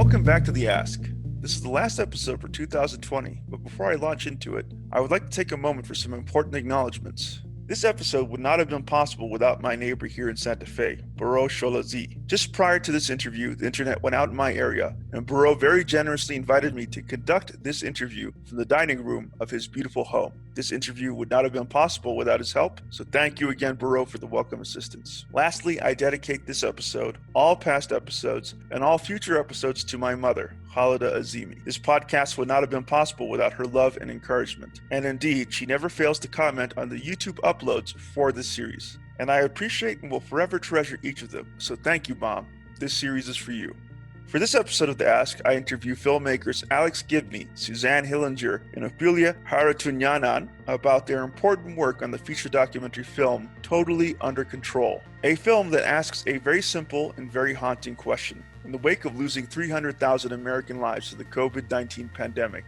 Welcome back to The Ask. This is the last episode for 2020, but before I launch into it, I would like to take a moment for some important acknowledgements. This episode would not have been possible without my neighbor here in Santa Fe, Buro Sholazi. Just prior to this interview, the internet went out in my area, and Buro very generously invited me to conduct this interview from the dining room of his beautiful home. This interview would not have been possible without his help, so thank you again, Buro, for the welcome assistance. Lastly, I dedicate this episode, all past episodes, and all future episodes to my mother, Khalida Azimi. This podcast would not have been possible without her love and encouragement. And indeed, she never fails to comment on the YouTube uploads for this series. And I appreciate and will forever treasure each of them. So thank you, Mom. This series is for you. For this episode of The Ask, I interview filmmakers Alex Gibney, Suzanne Hillinger, and Ophelia Harutyunyan about their important work on the feature documentary film Totally Under Control, a film that asks a very simple and very haunting question. In the wake of losing 300,000 American lives to the COVID-19 pandemic,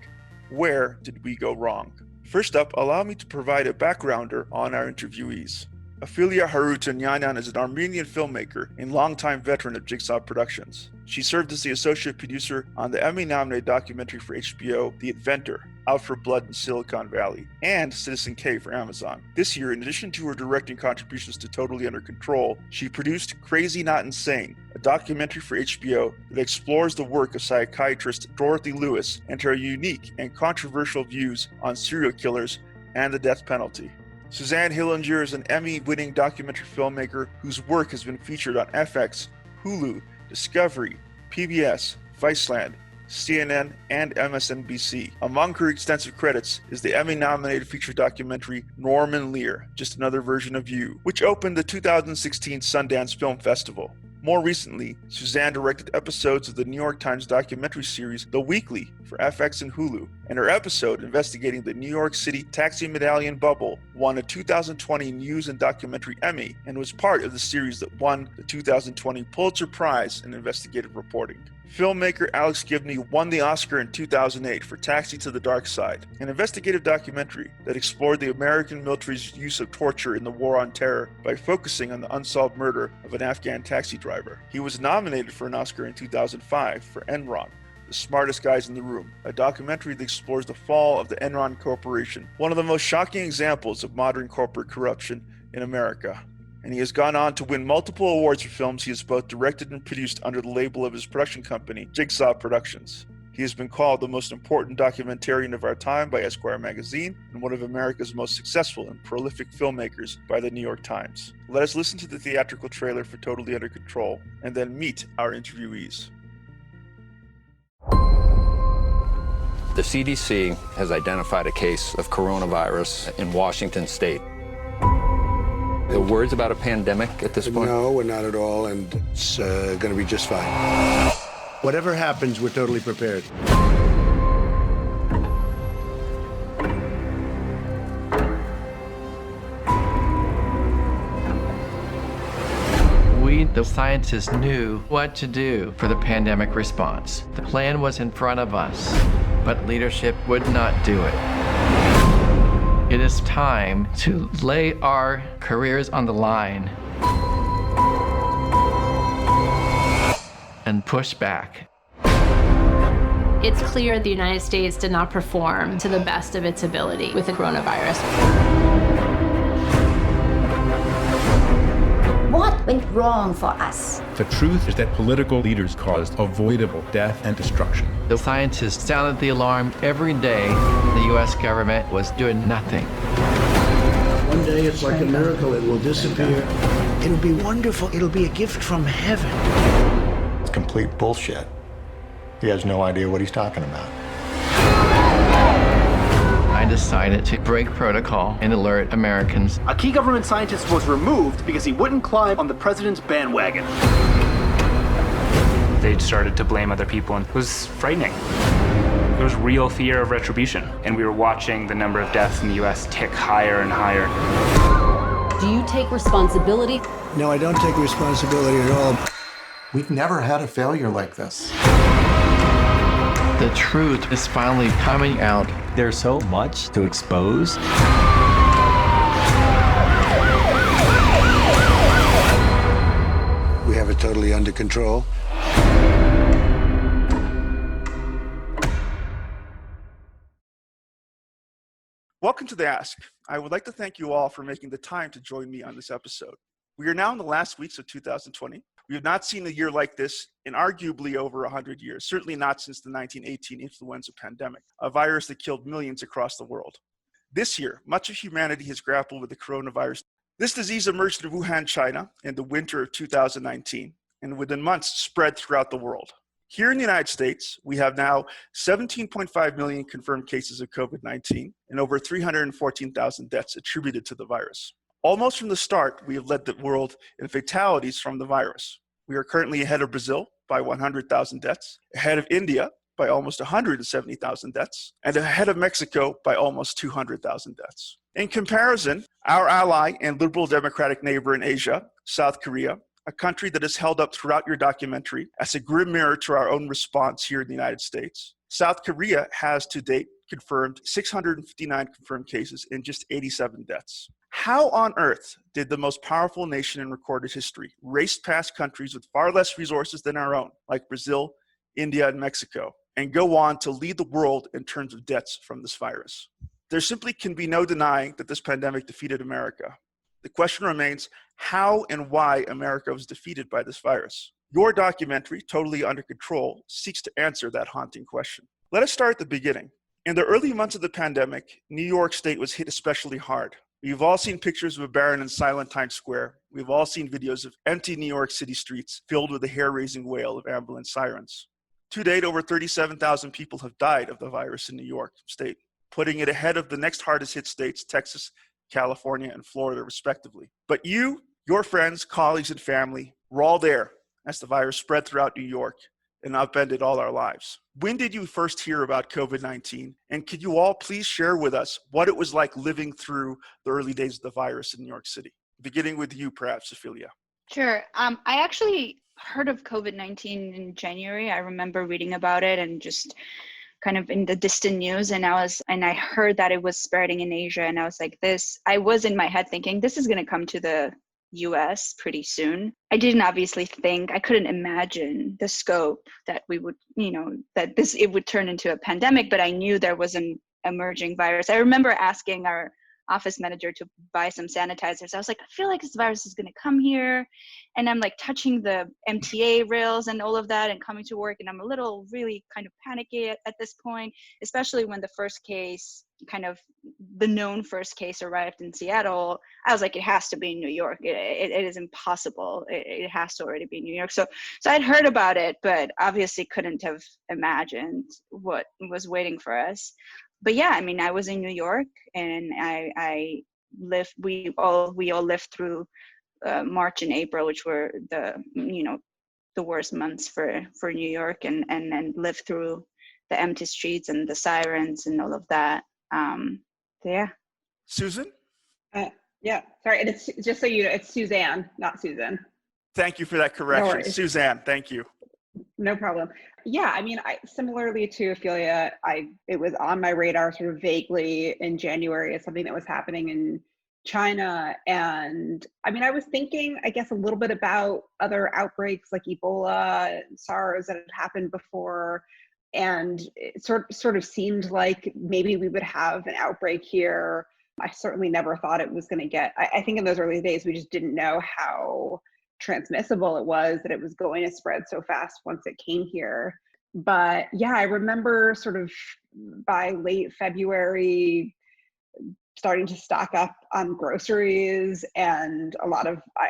where did we go wrong? First up, allow me to provide a backgrounder on our interviewees. Ophelia Harutyunyan is an Armenian filmmaker and longtime veteran of Jigsaw Productions. She served as the associate producer on the Emmy-nominated documentary for HBO, The Inventor, Out for Blood in Silicon Valley, and Citizen K for Amazon. This year, in addition to her directing contributions to Totally Under Control, she produced Crazy Not Insane, a documentary for HBO that explores the work of psychiatrist Dorothy Lewis and her unique and controversial views on serial killers and the death penalty. Suzanne Hillinger is an Emmy-winning documentary filmmaker whose work has been featured on FX, Hulu, Discovery, PBS, Viceland, CNN, and MSNBC. Among her extensive credits is the Emmy-nominated feature documentary Norman Lear, Just Another Version of You, which opened the 2016 Sundance Film Festival. More recently, Suzanne directed episodes of the New York Times documentary series The Weekly for FX and Hulu, and her episode investigating the New York City taxi medallion bubble won a 2020 News and Documentary Emmy and was part of the series that won the 2020 Pulitzer Prize in Investigative Reporting. Filmmaker Alex Gibney won the Oscar in 2008 for Taxi to the Dark Side, an investigative documentary that explored the American military's use of torture in the War on Terror by focusing on the unsolved murder of an Afghan taxi driver. He was nominated for an Oscar in 2005 for Enron, The Smartest Guys in the Room, a documentary that explores the fall of the Enron Corporation, one of the most shocking examples of modern corporate corruption in America. And he has gone on to win multiple awards for films he has both directed and produced under the label of his production company, Jigsaw Productions. He has been called the most important documentarian of our time by Esquire Magazine and one of America's most successful and prolific filmmakers by the New York Times. Let us listen to the theatrical trailer for Totally Under Control and then meet our interviewees. The CDC has identified a case of coronavirus in Washington state. The words about a pandemic at this point? No, we're not at all, and it's going to be just fine. Whatever happens, we're totally prepared. We, the scientists, knew what to do for the pandemic response. The plan was in front of us, but leadership would not do it. It is time to lay our careers on the line and push back. It's clear the United States did not perform to the best of its ability with the coronavirus. What went wrong for us? The truth is that political leaders caused avoidable death and destruction. The scientists sounded the alarm every day. The U.S. government was doing nothing. One day it's like a miracle, it will disappear. It'll be wonderful, it'll be a gift from heaven. It's complete bullshit. He has no idea what he's talking about. I decided to break protocol and alert Americans. A key government scientist was removed because he wouldn't climb on the president's bandwagon. They started to blame other people, and it was frightening. There was real fear of retribution, and we were watching the number of deaths in the U.S. tick higher and higher. Do you take responsibility? No, I don't take responsibility at all. We've never had a failure like this. The truth is finally coming out. There's so much to expose. We have it totally under control. Welcome to the Ask. I would like to thank you all for making the time to join me on this episode. We are now in the last weeks of 2020. We have not seen a year like this in arguably over 100 years, certainly not since the 1918 influenza pandemic, a virus that killed millions across the world. This year, much of humanity has grappled with the coronavirus. This disease emerged in Wuhan, China in the winter of 2019, and within months spread throughout the world. Here in the United States, we have now 17.5 million confirmed cases of COVID-19 and over 314,000 deaths attributed to the virus. Almost from the start, we have led the world in fatalities from the virus. We are currently ahead of Brazil by 100,000 deaths, ahead of India by almost 170,000 deaths, and ahead of Mexico by almost 200,000 deaths. In comparison, our ally and liberal democratic neighbor in Asia, South Korea, a country that is held up throughout your documentary as a grim mirror to our own response here in the United States. South Korea has to date confirmed 659 confirmed cases and just 87 deaths. How on earth did the most powerful nation in recorded history race past countries with far less resources than our own, like Brazil, India, and Mexico, and go on to lead the world in terms of deaths from this virus? There simply can be no denying that this pandemic defeated America. The question remains how and why America was defeated by this virus. Your documentary, Totally Under Control, seeks to answer that haunting question. Let us start at the beginning. In the early months of the pandemic, New York State was hit especially hard. We've all seen pictures of a barren and silent Times Square. We've all seen videos of empty New York City streets filled with the hair-raising wail of ambulance sirens. To date, over 37,000 people have died of the virus in New York State, putting it ahead of the next hardest hit states, Texas, California, and Florida, respectively. But you, your friends, colleagues, and family were all there as the virus spread throughout New York and upended all our lives. When did you first hear about COVID-19? And could you all please share with us what it was like living through the early days of the virus in New York City? Beginning with you, perhaps, Ophelia. Sure. I actually heard of COVID-19 in January. I remember reading about it and just kind of in the distant news, and I heard that it was spreading in Asia, and I was like, I was in my head thinking this is going to come to the US pretty soon. I didn't obviously I couldn't imagine the scope that we would, it would turn into a pandemic, but I knew there was an emerging virus. I remember asking our office manager to buy some sanitizers. I was like, I feel like this virus is going to come here. And I'm like touching the MTA rails and all of that and coming to work. And I'm really kind of panicky at this point, especially when the first case, the known first case arrived in Seattle. I was like, it has to be in New York. It is impossible. It has to already be in New York. So I'd heard about it, but obviously couldn't have imagined what was waiting for us. But yeah, I was in New York, and we all lived through March and April, which were the worst months for New York, and lived through the empty streets and the sirens and all of that. Yeah. Susan? Yeah, sorry, and it's just so you know, it's Suzanne, not Susan. Thank you for that correction. No, Suzanne, thank you. No problem. Yeah, I similarly to Ophelia, it was on my radar sort of vaguely in January as something that was happening in China. And I was thinking, I guess, a little bit about other outbreaks like Ebola, SARS that had happened before. And it sort of seemed like maybe we would have an outbreak here. I certainly never thought it was going to get, I think in those early days, we just didn't know how transmissible it was, that it was going to spread so fast once it came here. But yeah, I remember sort of by late February starting to stock up on groceries, and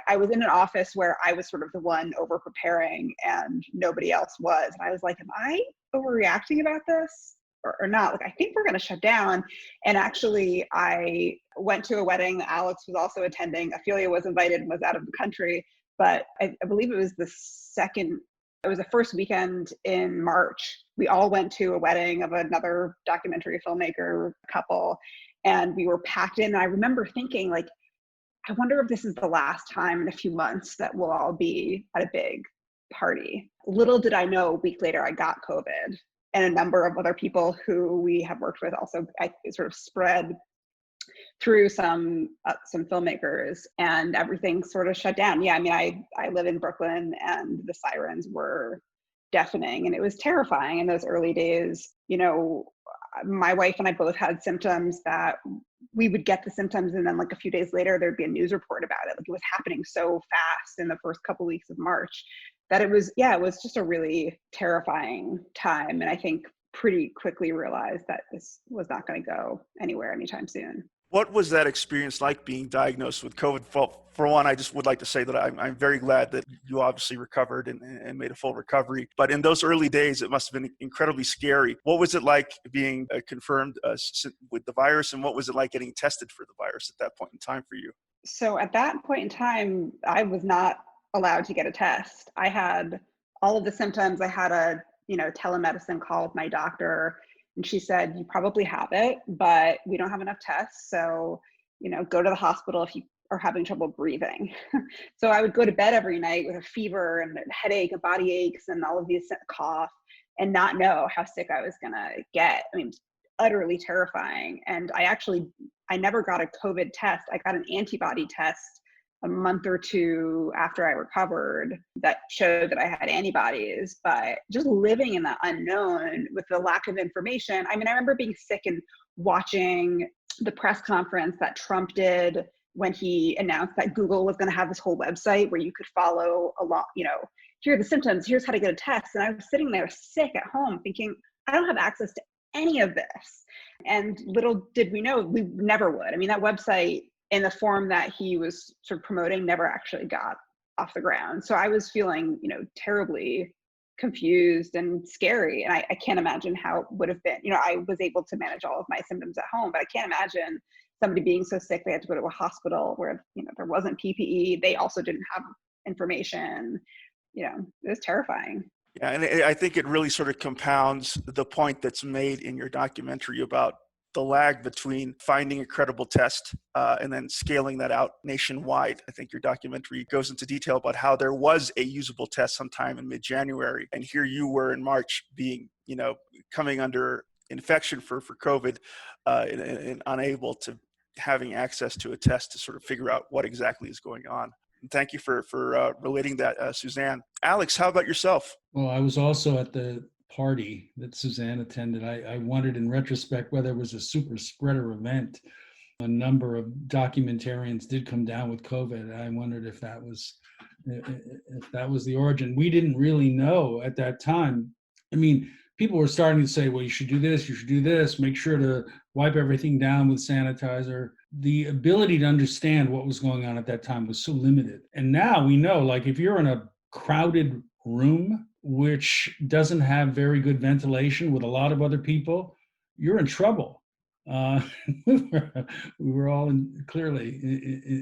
I was in an office where I was sort of the one over preparing and nobody else was. And I was like, am I overreacting about this or not? Like, I think we're going to shut down. And actually I went to a wedding that Alex was also attending. Ophelia was invited and was out of the country, but I believe it was the first weekend in March. We all went to a wedding of another documentary filmmaker couple, and we were packed in. And I remember thinking, like, I wonder if this is the last time in a few months that we'll all be at a big party. Little did I know, a week later, I got COVID, and a number of other people who we have worked with also sort of spread through some filmmakers, and everything sort of shut down. Yeah, I live in Brooklyn, and the sirens were deafening, and it was terrifying in those early days. my wife and I both had symptoms that we would get the symptoms, and then like a few days later, there'd be a news report about it. Like it was happening so fast in the first couple weeks of March that it was just a really terrifying time. And I think pretty quickly realized that this was not going to go anywhere anytime soon. What was that experience like being diagnosed with COVID? For one, I just would like to say that I'm very glad that you obviously recovered and made a full recovery. But in those early days, it must have been incredibly scary. What was it like being confirmed with the virus, and what was it like getting tested for the virus at that point in time for you? So at that point in time, I was not allowed to get a test. I had all of the symptoms. I had a telemedicine call with my doctor, and she said, you probably have it, but we don't have enough tests. So, go to the hospital if you are having trouble breathing. So I would go to bed every night with a fever and a headache and body aches and all of these cough, and not know how sick I was gonna get. I mean, utterly terrifying. And I never got a COVID test. I got an antibody test a month or two after I recovered that showed that I had antibodies. But just living in the unknown with the lack of information. I mean, I remember being sick and watching the press conference that Trump did when he announced that Google was going to have this whole website where you could follow along, here are the symptoms, here's how to get a test. And I was sitting there sick at home thinking, I don't have access to any of this. And little did we know, we never would. I mean, that website in the form that he was sort of promoting never actually got off the ground. So I was feeling, terribly confused and scary. And I can't imagine how it would have been. I was able to manage all of my symptoms at home, but I can't imagine somebody being so sick they had to go to a hospital where, there wasn't PPE. They also didn't have information. It was terrifying. Yeah, and I think it really sort of compounds the point that's made in your documentary about the lag between finding a credible test and then scaling that out nationwide. I think your documentary goes into detail about how there was a usable test sometime in mid-January, and here you were in March being, coming under infection for COVID and unable to having access to a test to sort of figure out what exactly is going on. And thank you for relating that, Suzanne. Alex, how about yourself? Well, I was also at the party that Suzanne attended. I wondered in retrospect whether it was a super spreader event. A number of documentarians did come down with COVID. I wondered if that was the origin. We didn't really know at that time. I mean, people were starting to say, well, you should do this, make sure to wipe everything down with sanitizer. The ability to understand what was going on at that time was so limited. And now we know, like, if you're in a crowded room which doesn't have very good ventilation with a lot of other people, you're in trouble. We were all clearly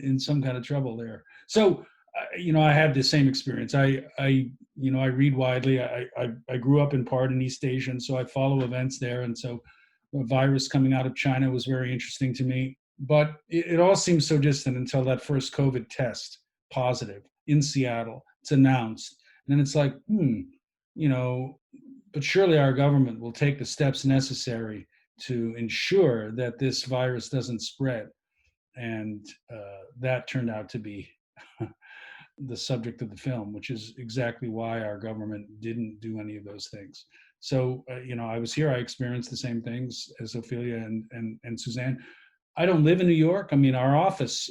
in some kind of trouble there. So, I had the same experience. I read widely. I grew up in part in East Asia, and so I follow events there. And so a virus coming out of China was very interesting to me. But it all seems so distant until that first COVID test positive in Seattle. It's announced. And then it's like, but surely our government will take the steps necessary to ensure that this virus doesn't spread. And that turned out to be the subject of the film, which is exactly why our government didn't do any of those things. So, I was here, I experienced the same things as Ophelia and Suzanne. I don't live in New York. I mean, our office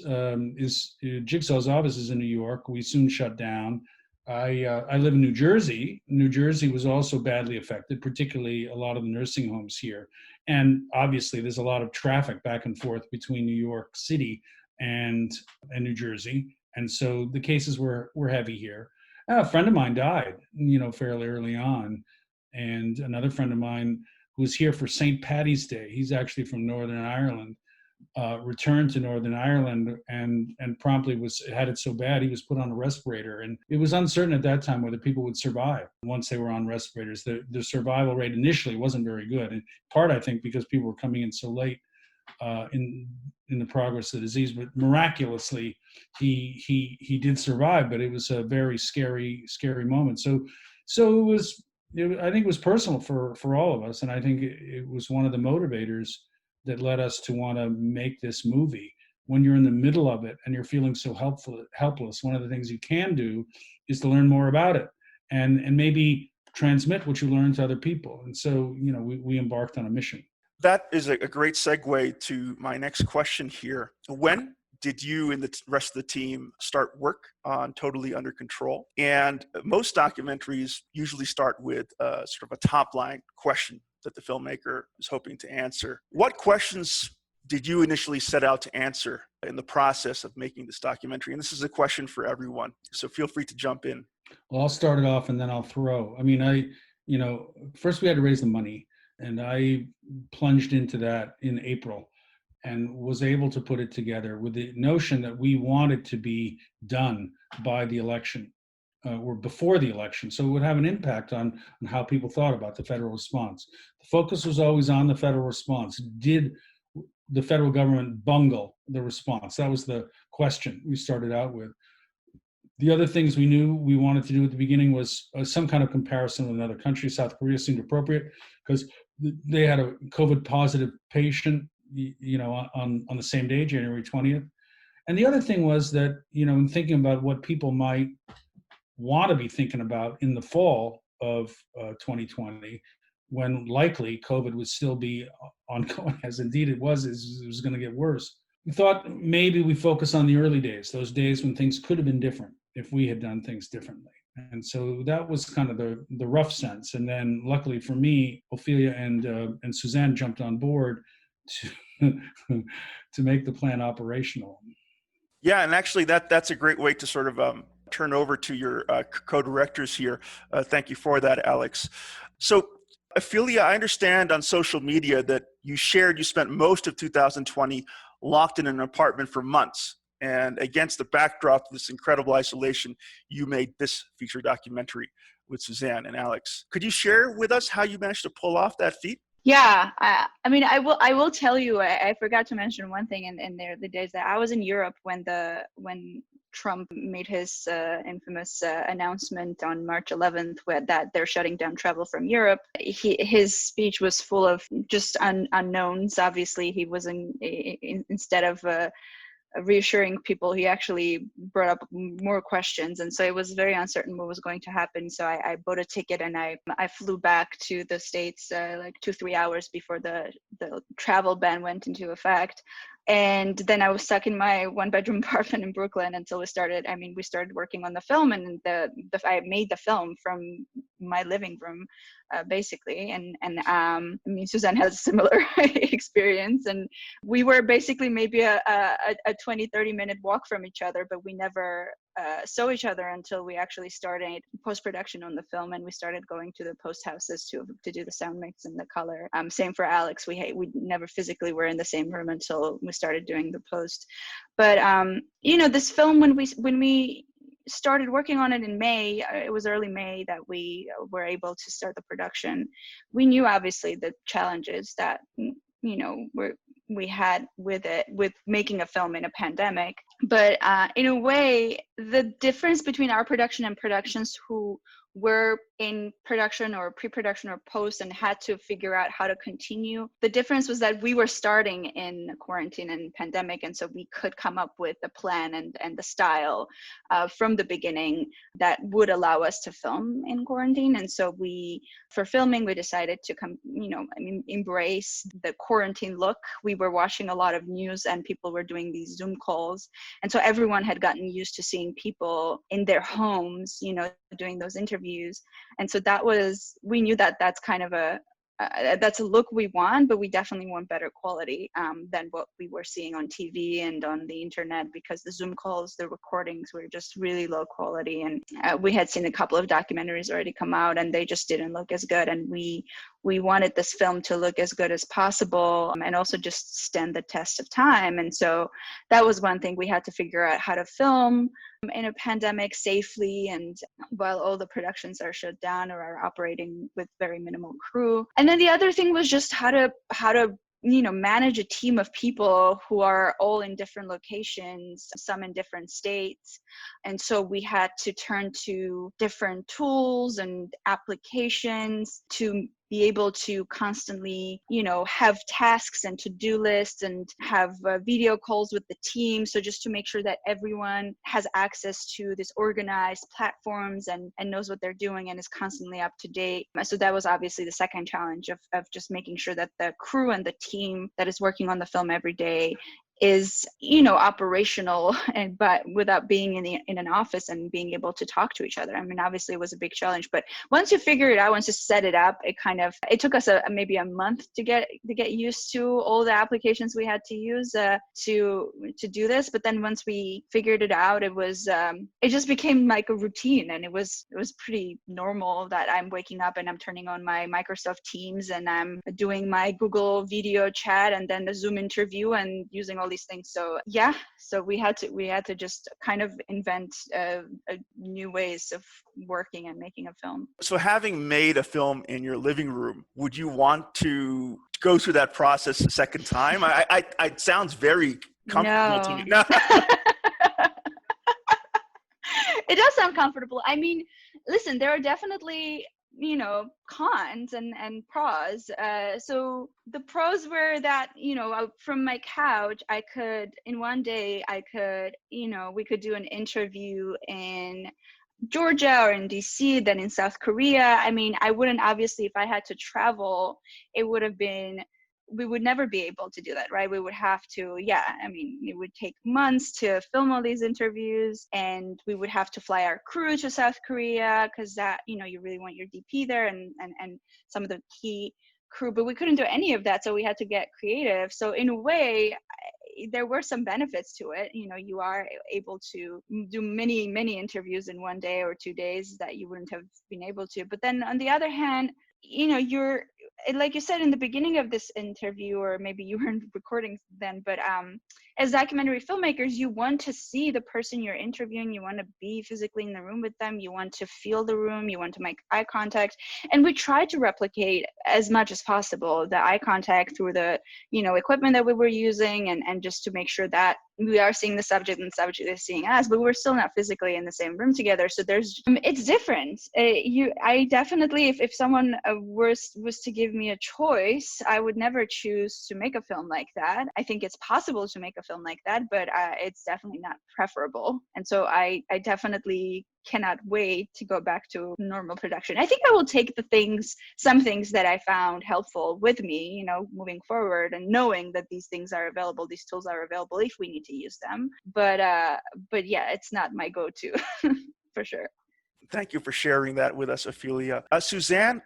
Jigsaw's office is in New York. We soon shut down. I live in New Jersey. New Jersey was also badly affected, particularly a lot of the nursing homes here. And obviously there's a lot of traffic back and forth between New York City and New Jersey. And so the cases were heavy here. A friend of mine died, fairly early on. And another friend of mine who was here for St. Paddy's Day, he's actually from Northern Ireland, returned to Northern Ireland and promptly had it so bad he was put on a respirator. And it was uncertain at that time whether people would survive once they were on respirators. The survival rate initially wasn't very good, in part I think because people were coming in so late in the progress of the disease. But miraculously he did survive, but it was a very scary moment. So it was, I think it was personal for all of us, and I think it was one of the motivators that led us to want to make this movie. When you're in the middle of it and you're feeling so helpless, one of the things you can do is to learn more about it and maybe transmit what you learn to other people. And so, we embarked on a mission. That is a great segue to my next question here. When did you and the rest of the team start work on Totally Under Control? And most documentaries usually start with sort of a top line question that the filmmaker is hoping to answer. What questions did you initially set out to answer in the process of making this documentary? And this is a question for everyone, so feel free to jump in. Well, I'll start it off and then I'll throw. I mean, first we had to raise the money, and I plunged into that in April and was able to put it together with the notion that we wanted to be done by the election or before the election. So it would have an impact on how people thought about the federal response. The focus was always on the federal response. Did the federal government bungle the response? That was the question we started out with. The other things we knew we wanted to do at the beginning was some kind of comparison with another country. South Korea seemed appropriate because they had a COVID positive patient, on the same day, January 20th. And the other thing was that, in thinking about what people might want to be thinking about in the fall of 2020, when likely COVID would still be ongoing, as indeed it was going to get worse. We thought maybe we focus on the early days, those days when things could have been different if we had done things differently. And so that was kind of the rough sense. And then luckily for me, Ophelia and Suzanne jumped on board to make the plan operational. Yeah, and actually that's a great way to sort of turn over to your co-directors here. Thank you for that, Alex. So Ophelia, I understand on social media that you spent most of 2020 locked in an apartment for months. And against the backdrop of this incredible isolation, you made this feature documentary with Suzanne and Alex. Could you share with us how you managed to pull off that feat? Yeah, I mean, I will tell you, I forgot to mention one thing in there, the days that I was in Europe when Trump made his infamous announcement on March 11th that they're shutting down travel from Europe. His speech was full of just unknowns. Obviously, he wasn't, instead of reassuring people, he actually brought up more questions, and so it was very uncertain what was going to happen. So I bought a ticket and I flew back to the States like 2-3 hours before the travel ban went into effect. And then I was stuck in my 1-bedroom apartment in Brooklyn until we started working on the film, and I made the film from my living room, basically. And I mean, Suzanne has a similar experience, and we were basically maybe a 20-30 minute walk from each other, but we never saw each other until we actually started post-production on the film, and we started going to the post houses to do the sound mix and the color. Same for Alex. We never physically were in the same room until we started doing the post. But this film, when we started working on it in May, it was early May that we were able to start the production. We knew obviously the challenges that we had with making a film in a pandemic. But in a way, the difference between our production and productions who were in production or pre-production or post and had to figure out how to continue, the difference was that we were starting in quarantine and pandemic, and so we could come up with a plan and the style from the beginning that would allow us to film in quarantine. And so for filming, we decided to embrace the quarantine look. We were watching a lot of news and people were doing these Zoom calls, and so everyone had gotten used to seeing people in their homes, doing those interviews. And so we knew that that's kind of that's a look we want, but we definitely want better quality than what we were seeing on TV and on the internet, because the Zoom calls, the recordings were just really low quality. And we had seen a couple of documentaries already come out and they just didn't look as good. And we wanted this film to look as good as possible and also just stand the test of time. And so that was one thing we had to figure out, how to film in a pandemic safely, and while all the productions are shut down or are operating with very minimal crew. And then the other thing was just how to manage a team of people who are all in different locations, some in different states. And so we had to turn to different tools and applications to be able to constantly, have tasks and to-do lists and have video calls with the team. So just to make sure that everyone has access to this organized platforms and knows what they're doing and is constantly up to date. So that was obviously the second challenge of just making sure that the crew and the team that is working on the film every day is operational, but without being in an office and being able to talk to each other. I mean, obviously it was a big challenge, but once you figure it out, once you set it up, it took us maybe a month to get used to all the applications we had to use to do this. But then once we figured it out, it just became like a routine, and it was pretty normal that I'm waking up and I'm turning on my Microsoft Teams and I'm doing my Google video chat and then the Zoom interview and using all these things. So we had to just kind of invent new ways of working and making a film. So having made a film in your living room, would you want to go through that process a second time? It sounds very comfortable to me. No. It does sound comfortable. I mean, listen, there are definitely cons and pros. So the pros were that, from my couch, in one day, we could do an interview in Georgia or in DC, then in South Korea. I mean, I wouldn't, obviously, if I had to travel, we would never be able to do that, right? We would have to, it would take months to film all these interviews, and we would have to fly our crew to South Korea because that, you really want your DP there and some of the key crew, but we couldn't do any of that. So we had to get creative. So in a way, there were some benefits to it. You are able to do many, many interviews in one day or 2 days that you wouldn't have been able to. But then on the other hand, you're, like you said in the beginning of this interview, or maybe you weren't recording then, but as documentary filmmakers, you want to see the person you're interviewing, you want to be physically in the room with them, you want to feel the room, you want to make eye contact. And we tried to replicate as much as possible the eye contact through the equipment that we were using, and just to make sure that we are seeing the subject and the subject is seeing us, but we're still not physically in the same room together. So it's different. I definitely, if someone was to give me a choice, I would never choose to make a film like that. I think it's possible to make a film like that, but it's definitely not preferable. And so I definitely cannot wait to go back to normal production. I think I will take some things that I found helpful with me, moving forward, and knowing that these things are available, these tools are available if we need to use them. But yeah, it's not my go-to for sure. Thank you for sharing that with us, Ophelia. Suzanne,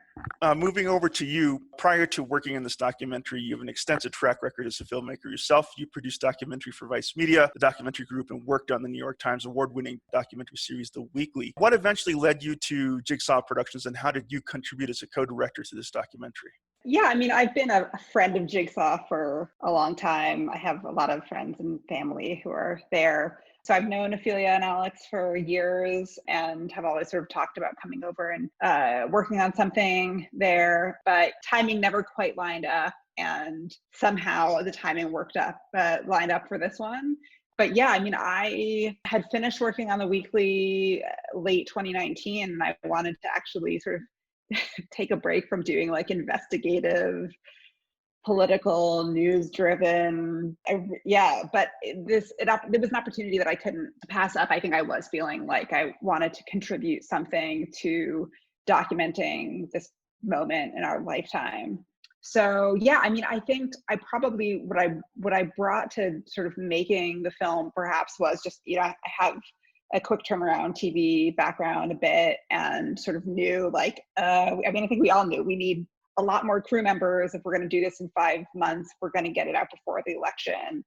moving over to you. Prior to working in this documentary, you have an extensive track record as a filmmaker yourself. You produced documentary for Vice Media, the documentary group, and worked on the New York Times award-winning documentary series, The Weekly. What eventually led you to Jigsaw Productions, and how did you contribute as a co-director to this documentary? Yeah, I mean, I've been a friend of Jigsaw for a long time. I have a lot of friends and family who are there. So I've known Ophelia and Alex for years and have always sort of talked about coming over and working on something there, but timing never quite lined up, and somehow the timing lined up for this one. But yeah, I mean, I had finished working on The Weekly late 2019, and I wanted to actually sort of take a break from doing like investigative, political, news-driven. But it was an opportunity that I couldn't pass up. I think I was feeling like I wanted to contribute something to documenting this moment in our lifetime. So yeah, I mean, I think I probably what I brought to sort of making the film perhaps was just, I have a quick turnaround TV background a bit, and sort of knew I think we all knew we need a lot more crew members. If we're going to do this in 5 months, we're going to get it out before the election,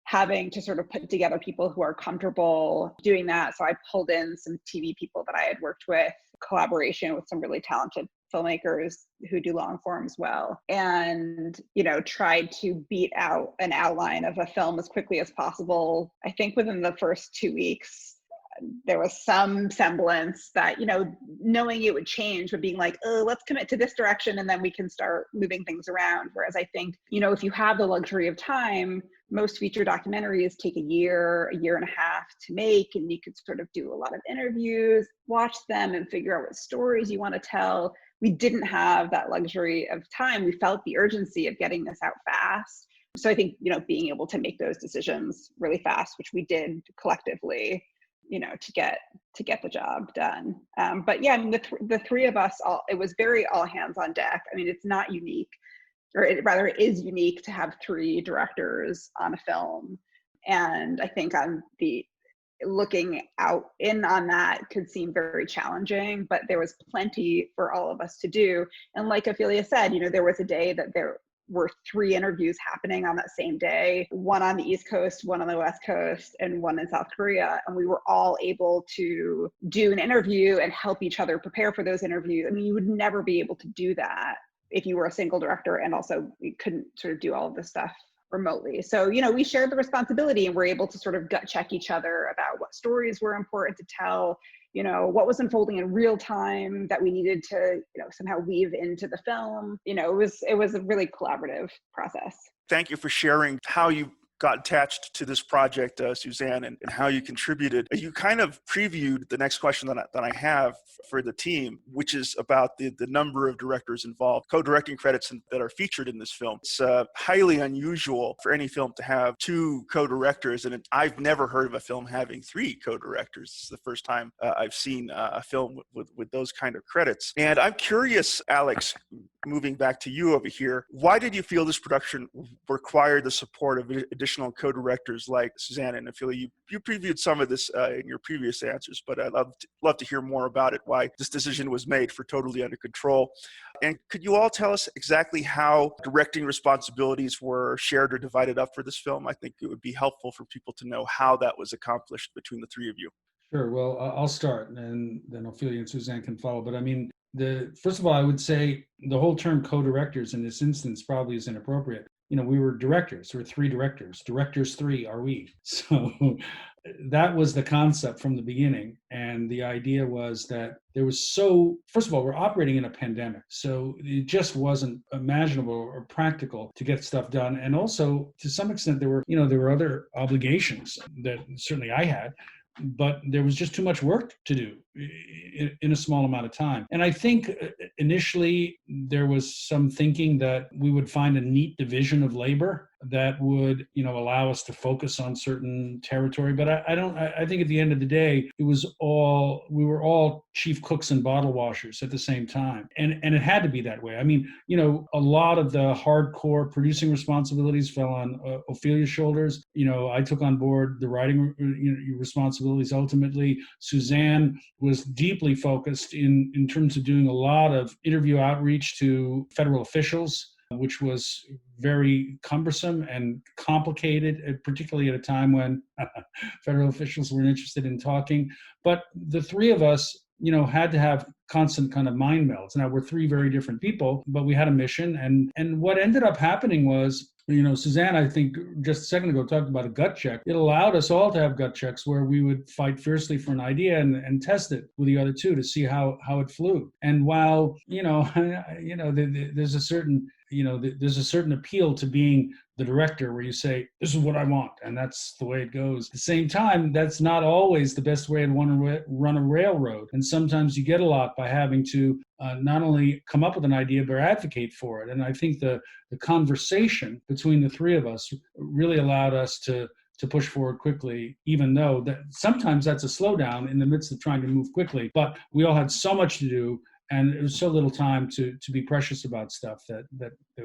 having to sort of put together people who are comfortable doing that. So I pulled in some TV people that I had worked with, collaboration with some really talented filmmakers who do long forms well, and tried to beat out an outline of a film as quickly as possible. I think within the first 2 weeks, there was some semblance that, knowing it would change, but being like, oh, let's commit to this direction and then we can start moving things around. Whereas I think, if you have the luxury of time, most feature documentaries take a year and a half to make, and you could sort of do a lot of interviews, watch them, and figure out what stories you want to tell. we didn't have that luxury of time. We felt the urgency of getting this out fast. So I think, being able to make those decisions really fast, which we did collectively, to get the job done. But yeah, I mean, the three of us, it was very all hands on deck. I mean, it's not unique, or it is unique to have three directors on a film. And I think looking out in on that could seem very challenging, but there was plenty for all of us to do. And like Ophelia said, there was a day that there were 3 interviews happening on that same day, one on the East Coast, one on the West Coast, and one in South Korea. And we were all able to do an interview and help each other prepare for those interviews. I mean, you would never be able to do that if you were a single director, and also we couldn't sort of do all of this stuff remotely. So, we shared the responsibility, and we're able to sort of gut check each other about what stories were important to tell, what was unfolding in real time that we needed to, somehow weave into the film. It was a really collaborative process. Thank you for sharing how you got attached to this project, Suzanne, and how you contributed. You kind of previewed the next question that I have for the team, which is about the number of directors involved, co-directing credits that are featured in this film. It's highly unusual for any film to have 2 co-directors, and I've never heard of a film having 3 co-directors. This is the first time I've seen a film with those kind of credits. And I'm curious, Alex, moving back to you over here, why did you feel this production required the support of additional co-directors like Suzanne and Ophelia? You previewed some of this in your previous answers, but I'd love to hear more about it, why this decision was made for Totally Under Control. And could you all tell us exactly how directing responsibilities were shared or divided up for this film? I think it would be helpful for people to know how that was accomplished between the 3 of you. Sure. Well, I'll start, and then Ophelia and Suzanne can follow. But I mean, first of all, I would say the whole term co-directors in this instance probably is inappropriate. We were directors. There were 3 directors. Directors 3 are we. So that was the concept from the beginning. And the idea was that first of all, we're operating in a pandemic. So it just wasn't imaginable or practical to get stuff done. And also, to some extent, there were other obligations that certainly I had, but there was just too much work to do in a small amount of time. And I think initially there was some thinking that we would find a neat division of labor that would, allow us to focus on certain territory. But I think at the end of the day, we were all chief cooks and bottle washers at the same time. And it had to be that way. I mean, a lot of the hardcore producing responsibilities fell on Ophelia's shoulders. I took on board the writing responsibilities ultimately. Suzanne was deeply focused in terms of doing a lot of interview outreach to federal officials, which was very cumbersome and complicated, particularly at a time when federal officials weren't interested in talking. But the 3 of us, had to have constant kind of mind melds. Now, we're 3 very different people, but we had a mission. And what ended up happening was, Suzanne, I think just a second ago, talked about a gut check. It allowed us all to have gut checks where we would fight fiercely for an idea and test it with the other 2 to see how it flew. And while, there's a certain appeal to being the director where you say, this is what I want, and that's the way it goes. At the same time, that's not always the best way to want to run a railroad. And sometimes you get a lot by having to not only come up with an idea, but advocate for it. And I think the conversation between the 3 of us really allowed us to push forward quickly, even though that sometimes that's a slowdown in the midst of trying to move quickly. But we all had so much to do, and it was so little time to be precious about stuff that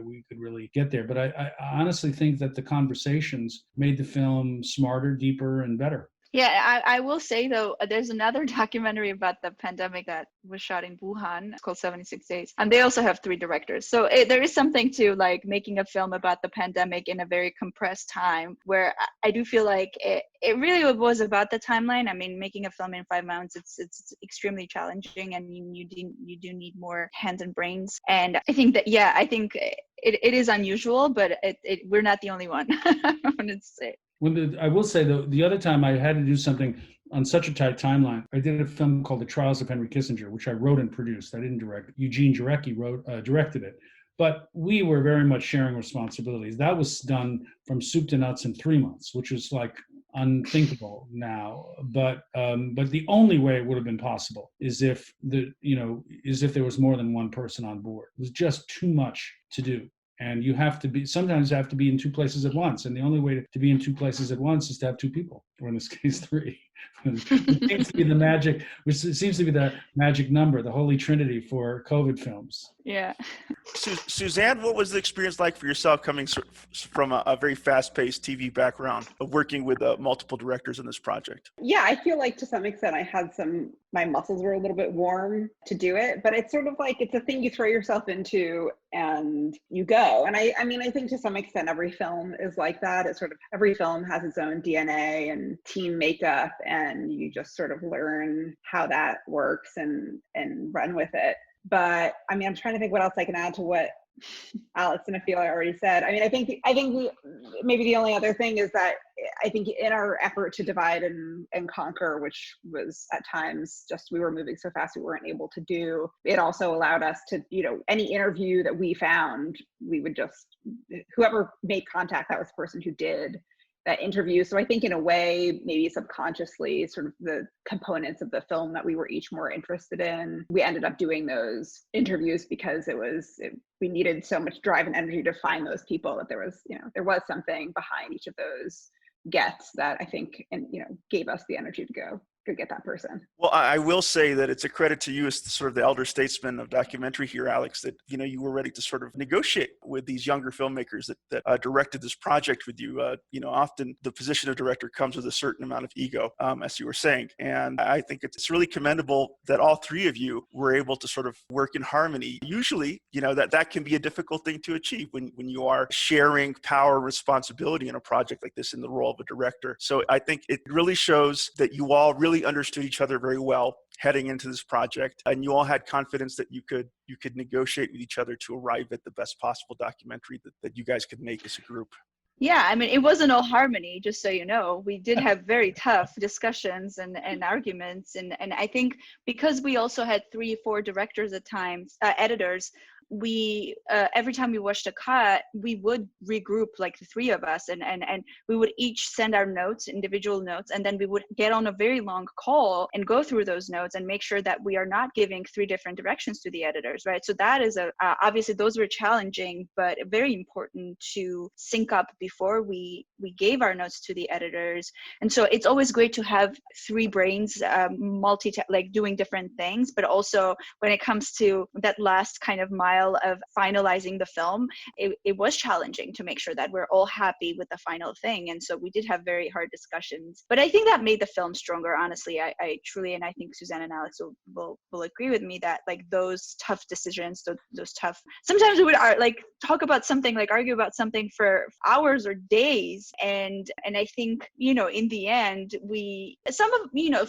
we could really get there. But I honestly think that the conversations made the film smarter, deeper, and better. Yeah, I will say, though, there's another documentary about the pandemic that was shot in Wuhan. It's called 76 Days. And they also have 3 directors. So there is something to like making a film about the pandemic in a very compressed time, where I do feel like it really was about the timeline. I mean, making a film in 5 months, it's extremely challenging, and you do need more hands and brains. And I think that, it is unusual, but we're not the only one. I wanted to say. I will say, though, the other time I had to do something on such a tight timeline, I did a film called The Trials of Henry Kissinger, which I wrote and produced. I didn't direct. Eugene Jarecki directed it. But we were very much sharing responsibilities. That was done from soup to nuts in 3 months, which was like unthinkable now. But the only way it would have been possible is if there was more than one person on board. It was just too much to do. And sometimes you have to be in two places at once. And the only way to be in two places at once is to have two people, or in this case, three. It seems to be the magic number, the holy trinity for COVID films. Yeah. Suzanne, what was the experience like for yourself coming from a very fast-paced TV background of working with multiple directors in this project? Yeah, I feel like to some extent I had my muscles were a little bit warm to do it, but it's sort of like, it's a thing you throw yourself into and you go. And I mean, I think to some extent every film is like that. It's sort of, every film has its own DNA and team makeup, and you just sort of learn how that works and run with it. But I mean, I'm trying to think what else I can add to what Alex and Ophelia already said. I mean, I think maybe the only other thing is that I think in our effort to divide and conquer, which was at times just, we were moving so fast we weren't able to do, it also allowed us to, any interview that we found, we would just, whoever made contact, that was the person who did that interview. So I think in a way, maybe subconsciously, sort of the components of the film that we were each more interested in, we ended up doing those interviews because we needed so much drive and energy to find those people, that there was something behind each of those gets that I think, gave us the energy to go get that person. Well, I will say that it's a credit to you as sort of the elder statesman of documentary here, Alex, that you were ready to sort of negotiate with these younger filmmakers that directed this project with you. Often the position of director comes with a certain amount of ego, as you were saying, and I think it's really commendable that all three of you were able to sort of work in harmony. Usually, that can be a difficult thing to achieve when you are sharing power and responsibility in a project like this in the role of a director. So I think it really shows that you all really understood each other very well heading into this project, and you all had confidence that you could negotiate with each other to arrive at the best possible documentary that you guys could make as a group. Yeah, I mean, it wasn't all harmony, just so you know. We did have very tough discussions and arguments, and I think because we also had 3-4 directors at times, editors, we every time we watched a cut, we would regroup, like the three of us, and we would each send our individual notes, and then we would get on a very long call and go through those notes and make sure that we are not giving 3 different directions to the editors, right? So that is obviously those were challenging, but very important to sync up before we gave our notes to the editors. And so it's always great to have 3 brains like doing different things, but also when it comes to that last kind of mile of finalizing the film, it was challenging to make sure that we're all happy with the final thing. And so we did have very hard discussions, but I think that made the film stronger, honestly. I truly, and I think Suzanne and Alex will agree with me that like those tough decisions, those tough, sometimes we would talk about something, like argue about something for hours or days. And I think, in the end,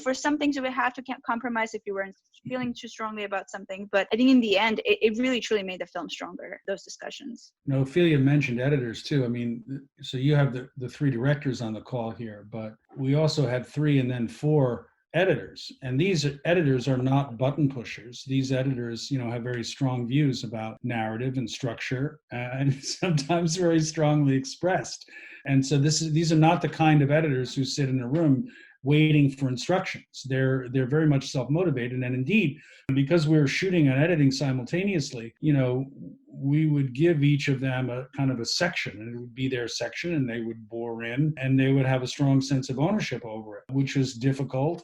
for some things we would have to compromise if you weren't feeling too strongly about something. But I think in the end, it really truly made the film stronger, those discussions. Ophelia mentioned editors too. I mean, so you have the 3 directors on the call here, but we also had 3 and then 4 editors. And these editors are not button pushers. These editors, have very strong views about narrative and structure, and sometimes very strongly expressed. And so these are not the kind of editors who sit in a room waiting for instructions. They're very much self-motivated. And indeed, because we were shooting and editing simultaneously, we would give each of them a kind of a section, and it would be their section, and they would bore in, and they would have a strong sense of ownership over it, which was difficult,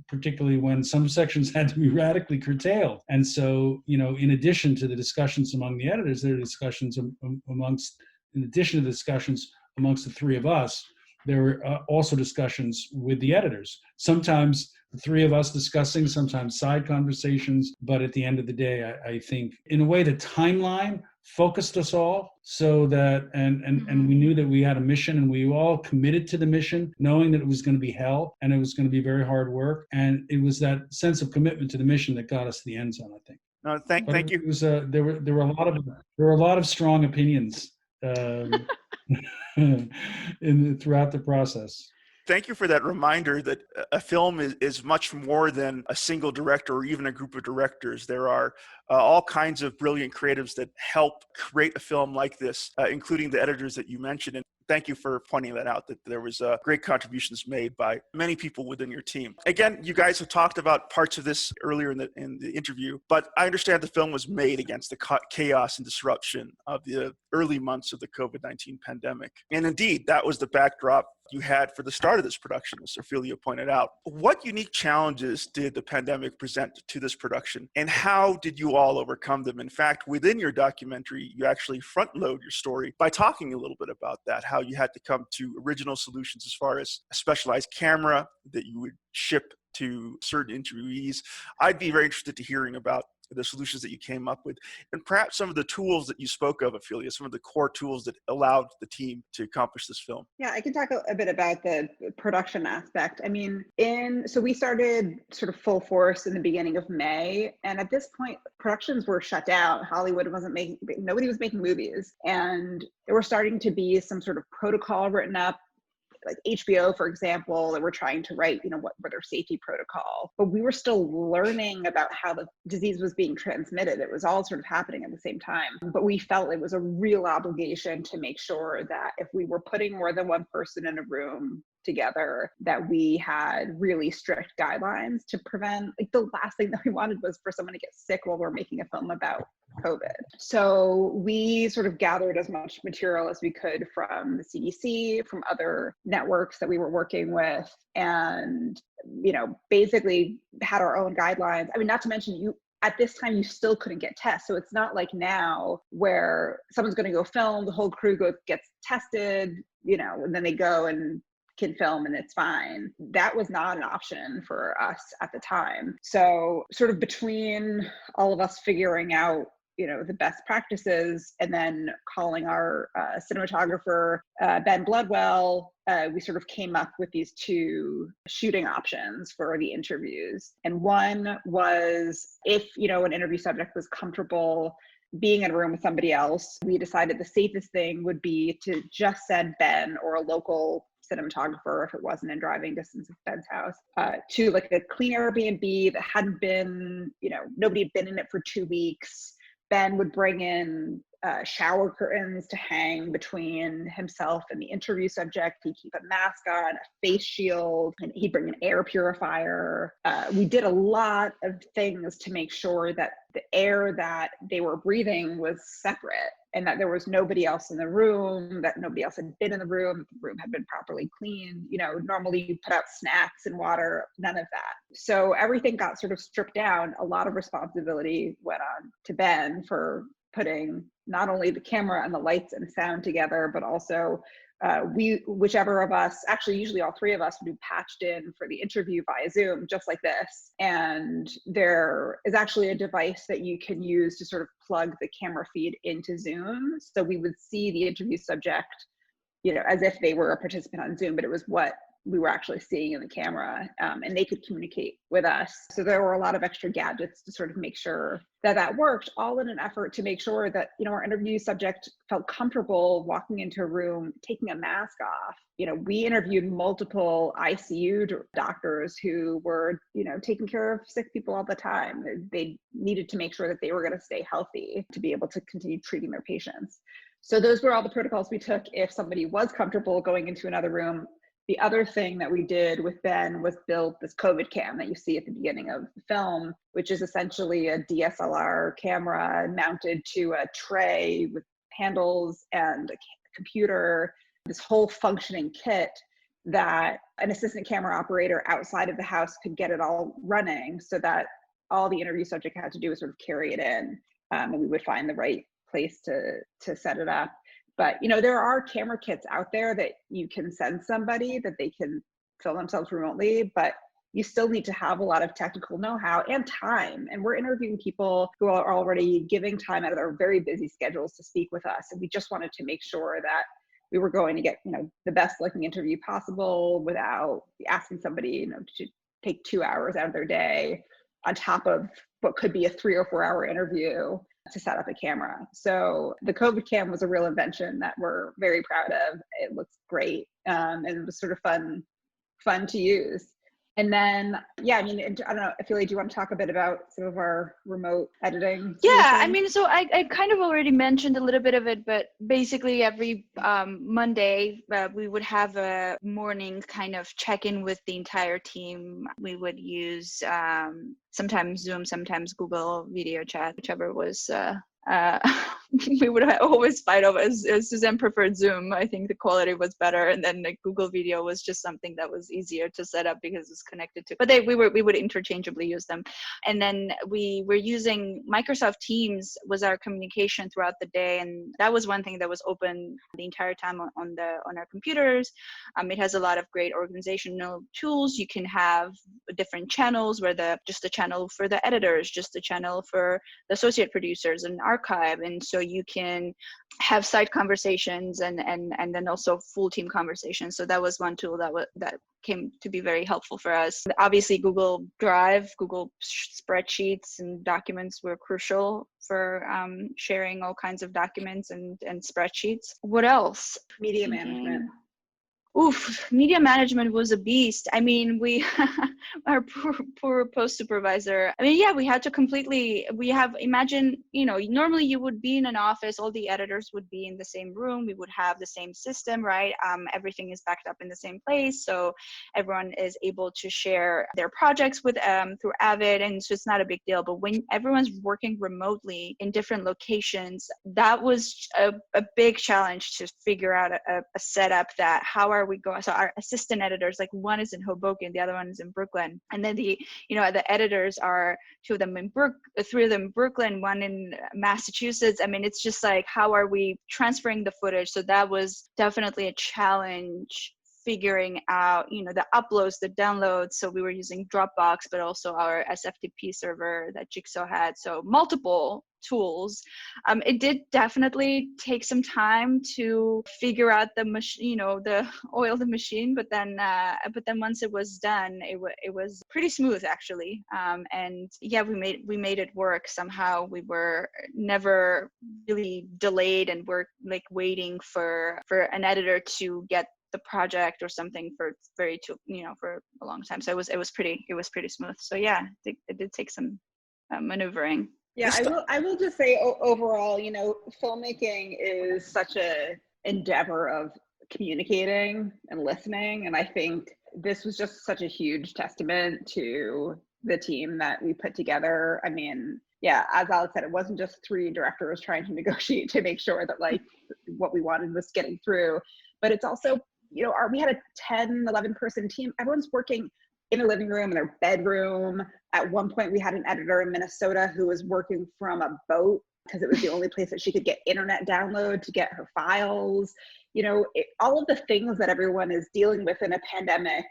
particularly when some sections had to be radically curtailed. And so, in addition to the discussions among the editors, there are discussions in addition to the discussions amongst the 3 of us, there were also discussions with the editors. Sometimes the 3 of us discussing, sometimes side conversations. But at the end of the day, I think in a way the timeline focused us all so that, and we knew that we had a mission, and we all committed to the mission, knowing that it was going to be hell and it was going to be very hard work. And it was that sense of commitment to the mission that got us to the end zone, I think. No, thank you. It was there were a lot of strong opinions throughout the process. Thank you for that reminder that a film is much more than a single director or even a group of directors. There are all kinds of brilliant creatives that help create a film like this, including the editors that you mentioned. And thank you for pointing that out, that there was great contributions made by many people within your team. Again, you guys have talked about parts of this earlier in the interview, but I understand the film was made against the chaos and disruption of the early months of the COVID-19 pandemic. And indeed, that was the backdrop you had for the start of this production, as Ophelia pointed out. What unique challenges did the pandemic present to this production, and how did you all overcome them? In fact, within your documentary, you actually front load your story by talking a little bit about that, how you had to come to original solutions as far as a specialized camera that you would ship to certain interviewees. I'd be very interested to hearing about the solutions that you came up with, and perhaps some of the tools that you spoke of, Ophelia, some of the core tools that allowed the team to accomplish this film. Yeah, I can talk a bit about the production aspect. I mean, so we started sort of full force in the beginning of May, and at this point, productions were shut down. Hollywood nobody was making movies, and there were starting to be some sort of protocol written up, like HBO, for example, that were trying to write, what were their safety protocol. But we were still learning about how the disease was being transmitted. It was all sort of happening at the same time. But we felt it was a real obligation to make sure that if we were putting more than one person in a room together, that we had really strict guidelines to prevent, like, the last thing that we wanted was for someone to get sick while we're making a film about COVID. So we sort of gathered as much material as we could from the CDC, from other networks that we were working with, and, basically had our own guidelines. I mean, not to mention, at this time, you still couldn't get tests. So it's not like now where someone's going to go film, the whole crew gets tested, and then they go and can film and it's fine. That was not an option for us at the time. So sort of between all of us figuring out, the best practices, and then calling our cinematographer, Ben Bloodwell, we sort of came up with these two shooting options for the interviews. And one was, if, an interview subject was comfortable being in a room with somebody else, we decided the safest thing would be to just send Ben or a local cinematographer, if it wasn't in driving distance of Ben's house, to like a clean Airbnb that hadn't been, nobody had been in it for 2 weeks. Ben would bring in shower curtains to hang between himself and the interview subject. He'd keep a mask on, a face shield, and he'd bring an air purifier. We did a lot of things to make sure that the air that they were breathing was separate, and that there was nobody else in the room, that nobody else had been in the room had been properly cleaned. Normally you put out snacks and water, none of that. So everything got sort of stripped down. A lot of responsibility went on to Ben for putting not only the camera and the lights and sound together, but also whichever of us, actually usually all three of us, would be patched in for the interview via Zoom, just like this. And there is actually a device that you can use to sort of plug the camera feed into Zoom. So we would see the interview subject, as if they were a participant on Zoom, but it was what we were actually seeing in the camera, and they could communicate with us. So there were a lot of extra gadgets to sort of make sure that that worked, all in an effort to make sure that, our interview subject felt comfortable walking into a room, taking a mask off. We interviewed multiple ICU doctors who were, taking care of sick people all the time. They needed to make sure that they were going to stay healthy to be able to continue treating their patients. So those were all the protocols we took if somebody was comfortable going into another room. The other thing that we did with Ben was build this COVID cam that you see at the beginning of the film, which is essentially a DSLR camera mounted to a tray with handles and a computer, this whole functioning kit that an assistant camera operator outside of the house could get it all running, so that all the interview subject had to do was sort of carry it in, and we would find the right place to set it up. But, there are camera kits out there that you can send somebody that they can film themselves remotely, but you still need to have a lot of technical know-how and time. And we're interviewing people who are already giving time out of their very busy schedules to speak with us. And we just wanted to make sure that we were going to get, the best looking interview possible without asking somebody, to take 2 hours out of their day on top of what could be a 3 or 4 hour interview to set up a camera. So the COVID cam was a real invention that we're very proud of. It looks great, and it was sort of fun to use. And then, yeah, I mean, I don't know, Ophelia, do you want to talk a bit about some of our remote editing? Yeah, I mean, so I kind of already mentioned a little bit of it, but basically every Monday we would have a morning kind of check-in with the entire team. We would use sometimes Zoom, sometimes Google video chat, whichever was we would always fight over. As Suzanne preferred Zoom, I think the quality was better, and then the Google video was just something that was easier to set up because it's connected to. But we would interchangeably use them, and then we were using Microsoft Teams was our communication throughout the day, and that was one thing that was open the entire time on our computers. It has a lot of great organizational tools. You can have different channels where just a channel for the editors, just a channel for the associate producers and archive, and so you can have side conversations and then also full team conversations. So that was one tool that came to be very helpful for us. Obviously Google Drive, Google spreadsheets and documents were crucial for sharing all kinds of documents and spreadsheets. What else? Media management. Oof, media management was a beast. I mean, our poor post supervisor. I mean, yeah, we had to imagine, normally you would be in an office, all the editors would be in the same room, we would have the same system, right? Everything is backed up in the same place. So everyone is able to share their projects with through Avid, and so it's not a big deal. But when everyone's working remotely in different locations, that was a big challenge to figure out a setup that how are we going? So our assistant editors, like one is in Hoboken, the other one is in Brooklyn, and then the editors are three of them in Brooklyn, one in Massachusetts. I mean, it's just like, how are we transferring the footage? So that was definitely a challenge, figuring out, the uploads, the downloads. So we were using Dropbox, but also our SFTP server that Jigsaw had. So multiple tools. It did definitely take some time to figure out the machine, the oil the machine. But then once it was done, it was pretty smooth actually. And yeah, we made it work somehow. We were never really delayed, and we're like waiting for an editor to get the project or something for for a long time. So it was pretty smooth. So yeah, it did take some maneuvering. Yeah, I will just say overall, filmmaking is such a endeavor of communicating and listening, and I think this was just such a huge testament to the team that we put together. I mean, yeah, as Alex said, it wasn't just three directors trying to negotiate to make sure that like what we wanted was getting through, but it's also, we had a 10, 11 person team. Everyone's working in their living room, in their bedroom. At one point, we had an editor in Minnesota who was working from a boat because it was the only place that she could get internet download to get her files. All of the things that everyone is dealing with in a pandemic,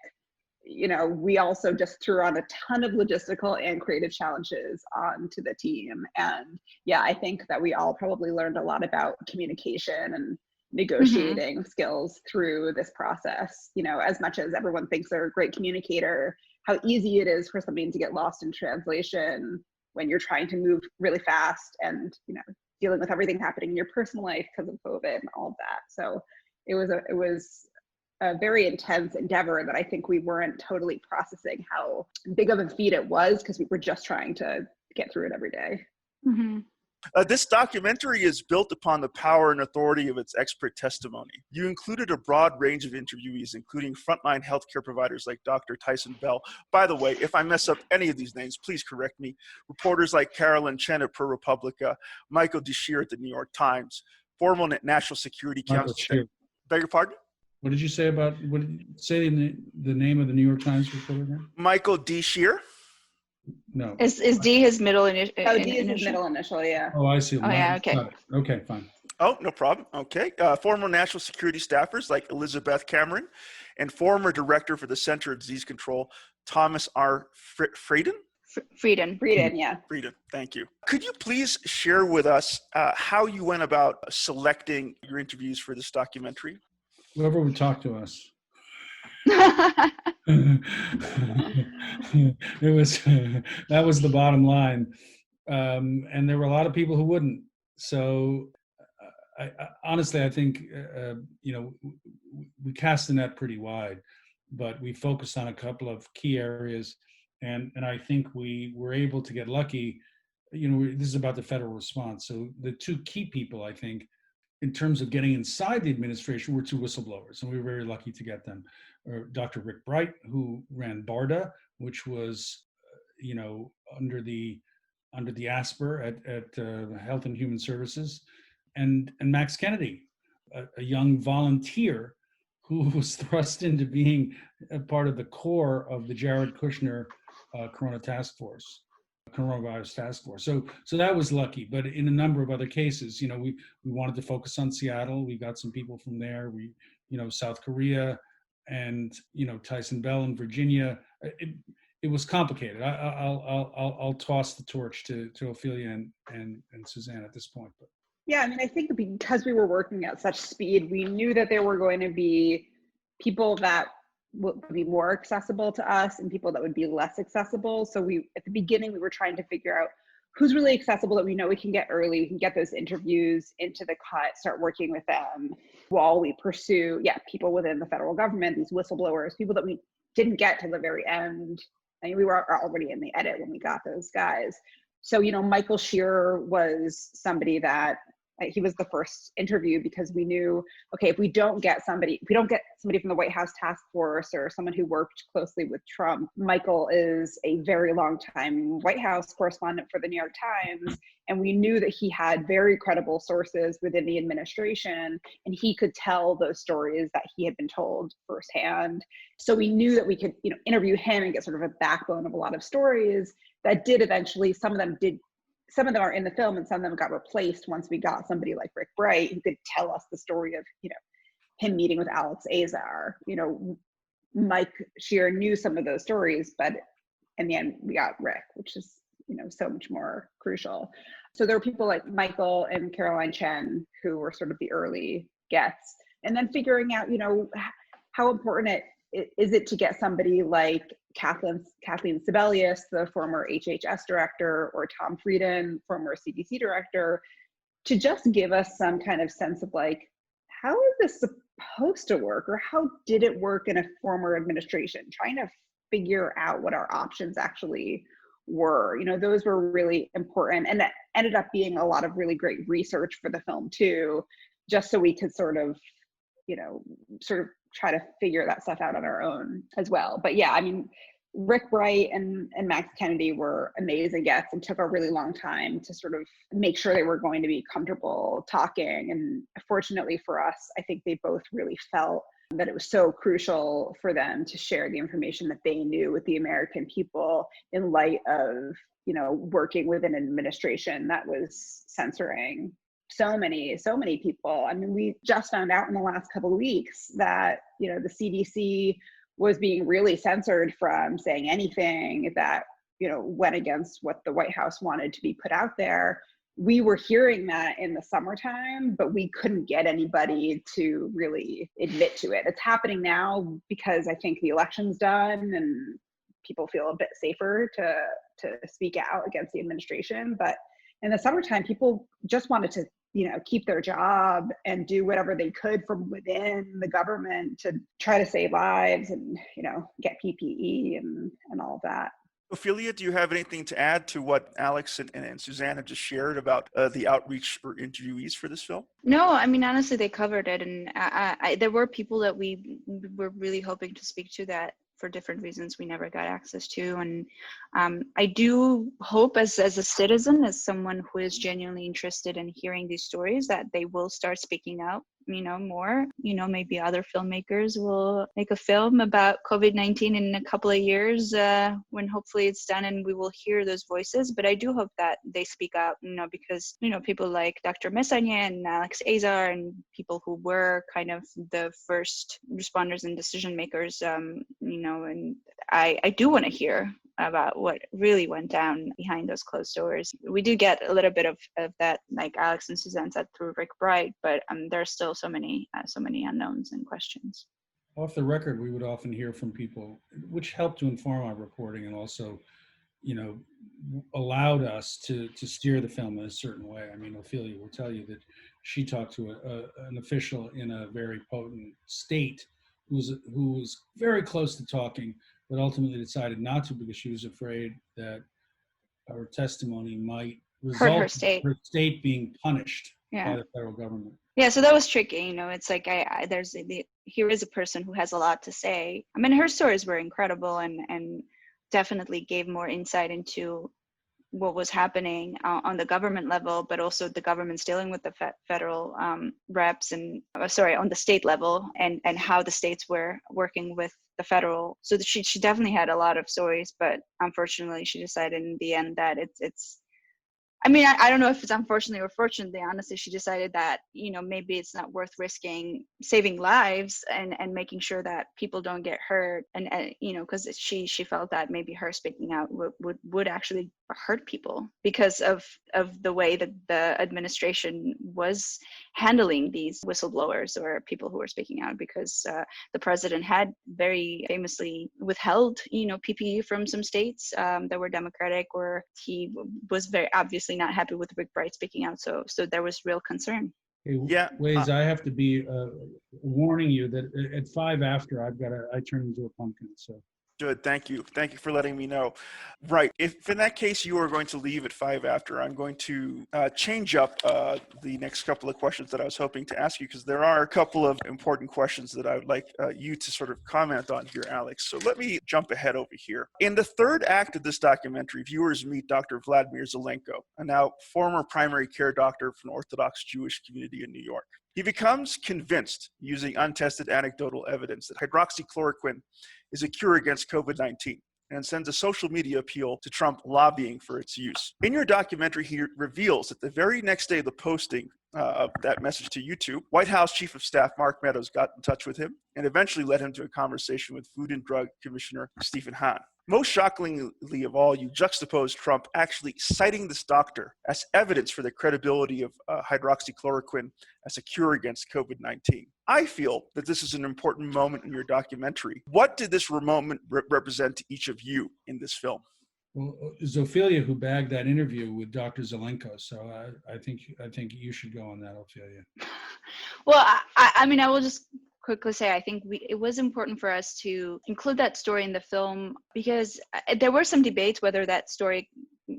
we also just threw on a ton of logistical and creative challenges onto the team. And yeah, I think that we all probably learned a lot about communication and negotiating skills through this process. As much as everyone thinks they're a great communicator, how easy it is for something to get lost in translation when you're trying to move really fast and dealing with everything happening in your personal life because of COVID and all of that. So it was a very intense endeavor that I think we weren't totally processing how big of a feat it was, because we were just trying to get through it every day. This documentary is built upon the power and authority of its expert testimony. You included a broad range of interviewees, including frontline healthcare providers like Dr. Tyson Bell. By the way, if I mess up any of these names, please correct me. Reporters like Carolyn Chen at ProPublica, Michael Deshear at the New York Times, former National Security Council. Beg your pardon? What did you say about, say the name of the New York Times reporter again? Michael Deshear. No. Is D his middle initial? Oh, D is his middle initial, yeah. Oh, I see. Oh, yeah, okay. Okay, fine. Oh, no problem. Okay. Former national security staffers like Elizabeth Cameron, and former director for the Center of Disease Control, Thomas R. Frieden? Frieden, yeah. Frieden, thank you. Could you please share with us how you went about selecting your interviews for this documentary? Whoever would talk to us. That was the bottom line, and there were a lot of people who wouldn't. So honestly, I think we cast the net pretty wide. but we focused on a couple of key areas. And I think we were able to get lucky. This is about the federal response. So the two key people, I think, in terms of getting inside the administration, were two whistleblowers, and we were very lucky to get them. Dr. Rick Bright, who ran BARDA, which was, under the ASPR at Health and Human Services, and Max Kennedy, a young volunteer who was thrust into being a part of the core of the Jared Kushner coronavirus task force. So that was lucky. But in a number of other cases, we wanted to focus on Seattle. We got some people from there. South Korea, and Tyson Bell in Virginia. It was complicated. I'll toss the torch to Ophelia and Suzanne at this point. But yeah, I mean, I think because we were working at such speed, we knew that there were going to be people that would be more accessible to us and people that would be less accessible. So at the beginning, we were trying to figure out who's really accessible that we know we can get early. We can get those interviews into the cut, start working with them while we pursue, people within the federal government, these whistleblowers, people that we didn't get to the very end. I mean, we were already in the edit when we got those guys. So, Michael Shearer was somebody that he was the first interview, because we knew, okay, if we don't get somebody from the White House task force or someone who worked closely with Trump. Michael is a very long time White House correspondent for the New York Times. And we knew that he had very credible sources within the administration, and he could tell those stories that he had been told firsthand. So we knew that we could, interview him and get sort of a backbone of a lot of stories that did eventually, some of them are in the film, and some of them got replaced once we got somebody like Rick Bright, who could tell us the story of, him meeting with Alex Azar. Mike Shearer knew some of those stories, but in the end, we got Rick, which is, so much more crucial. So there were people like Michael and Caroline Chen who were sort of the early gets, and then figuring out, how important is it to get somebody like Kathleen Sebelius, the former HHS director, or Tom Frieden, former CDC director, to just give us some kind of sense of like, how is this supposed to work, or how did it work in a former administration? Trying to figure out what our options actually were. Those were really important, and that ended up being a lot of really great research for the film too, just so we could sort of try to figure that stuff out on our own as well. But yeah, I mean, Rick Bright and Max Kennedy were amazing guests, and took a really long time to sort of make sure they were going to be comfortable talking. And fortunately for us, I think they both really felt that it was so crucial for them to share the information that they knew with the American people, in light of, working with an administration that was censoring so many people. I mean, we just found out in the last couple of weeks that, the CDC was being really censored from saying anything that, went against what the White House wanted to be put out there. We were hearing that in the summertime, but we couldn't get anybody to really admit to it. It's happening now because I think the election's done and people feel a bit safer to speak out against the administration. But in the summertime, people just wanted to, keep their job and do whatever they could from within the government to try to save lives and, get PPE and all of that. Ophelia, do you have anything to add to what Alex and Suzanne have just shared about the outreach for interviewees for this film? No, I mean, honestly, they covered it. And there were people that we were really hoping to speak to that for different reasons we never got access to. And I do hope as a citizen, as someone who is genuinely interested in hearing these stories, that they will start speaking out, more. Maybe other filmmakers will make a film about COVID-19 in a couple of years when hopefully it's done and we will hear those voices. But I do hope that they speak out, because, people like Dr. Messonnier and Alex Azar and people who were kind of the first responders and decision makers, and I do want to hear about what really went down behind those closed doors. We do get a little bit of that, like Alex and Suzanne said, through Rick Bright, but there are still so many unknowns and questions. Off the record, we would often hear from people, which helped to inform our reporting and also, allowed us to steer the film in a certain way. I mean, Ophelia will tell you that she talked to an official in a very potent state who was very close to talking, but ultimately decided not to because she was afraid that her testimony might Hurt her result state. in her state being punished Yeah. by the federal government. Yeah, so that was tricky. It's like here is a person who has a lot to say. I mean, her stories were incredible and definitely gave more insight into what was happening on the government level, but also the government's dealing with the federal reps and on the state level, and how the states were working with the federal. So she definitely had a lot of stories, but unfortunately, she decided in the end that it's. I mean, I don't know if it's unfortunately or fortunately. Honestly, she decided that maybe it's not worth risking saving lives and making sure that people don't get hurt, and because she felt that maybe her speaking out would actually hurt people because of the way that the administration was handling these whistleblowers or people who were speaking out, because the president had very famously withheld PPE from some states that were Democratic, or he was very obviously not happy with Rick Bright speaking out. So there was real concern. Hey, Waze, I have to be warning you that at 5 after I turn into a pumpkin. So. Good, thank you. Thank you for letting me know. Right, if in that case you are going to leave at 5 after, I'm going to change up the next couple of questions that I was hoping to ask you, because there are a couple of important questions that I would like you to sort of comment on here, Alex. So let me jump ahead over here. In the third act of this documentary, viewers meet Dr. Vladimir Zelenko, a now former primary care doctor from the Orthodox Jewish community in New York. He becomes convinced, using untested anecdotal evidence, that hydroxychloroquine is a cure against COVID-19, and sends a social media appeal to Trump lobbying for its use. In your documentary, he reveals that the very next day of the posting of that message to YouTube, White House Chief of Staff Mark Meadows got in touch with him and eventually led him to a conversation with Food and Drug Commissioner Stephen Hahn. Most shockingly of all, you juxtaposed Trump actually citing this doctor as evidence for the credibility of hydroxychloroquine as a cure against COVID-19. I feel that this is an important moment in your documentary. What did this moment represent to each of you in this film? Well, it's Ophelia who bagged that interview with Dr. Zelenko, so I think you should go on that, Ophelia. Well, I mean, I will just quickly say I think it was important for us to include that story in the film, because there were some debates whether that story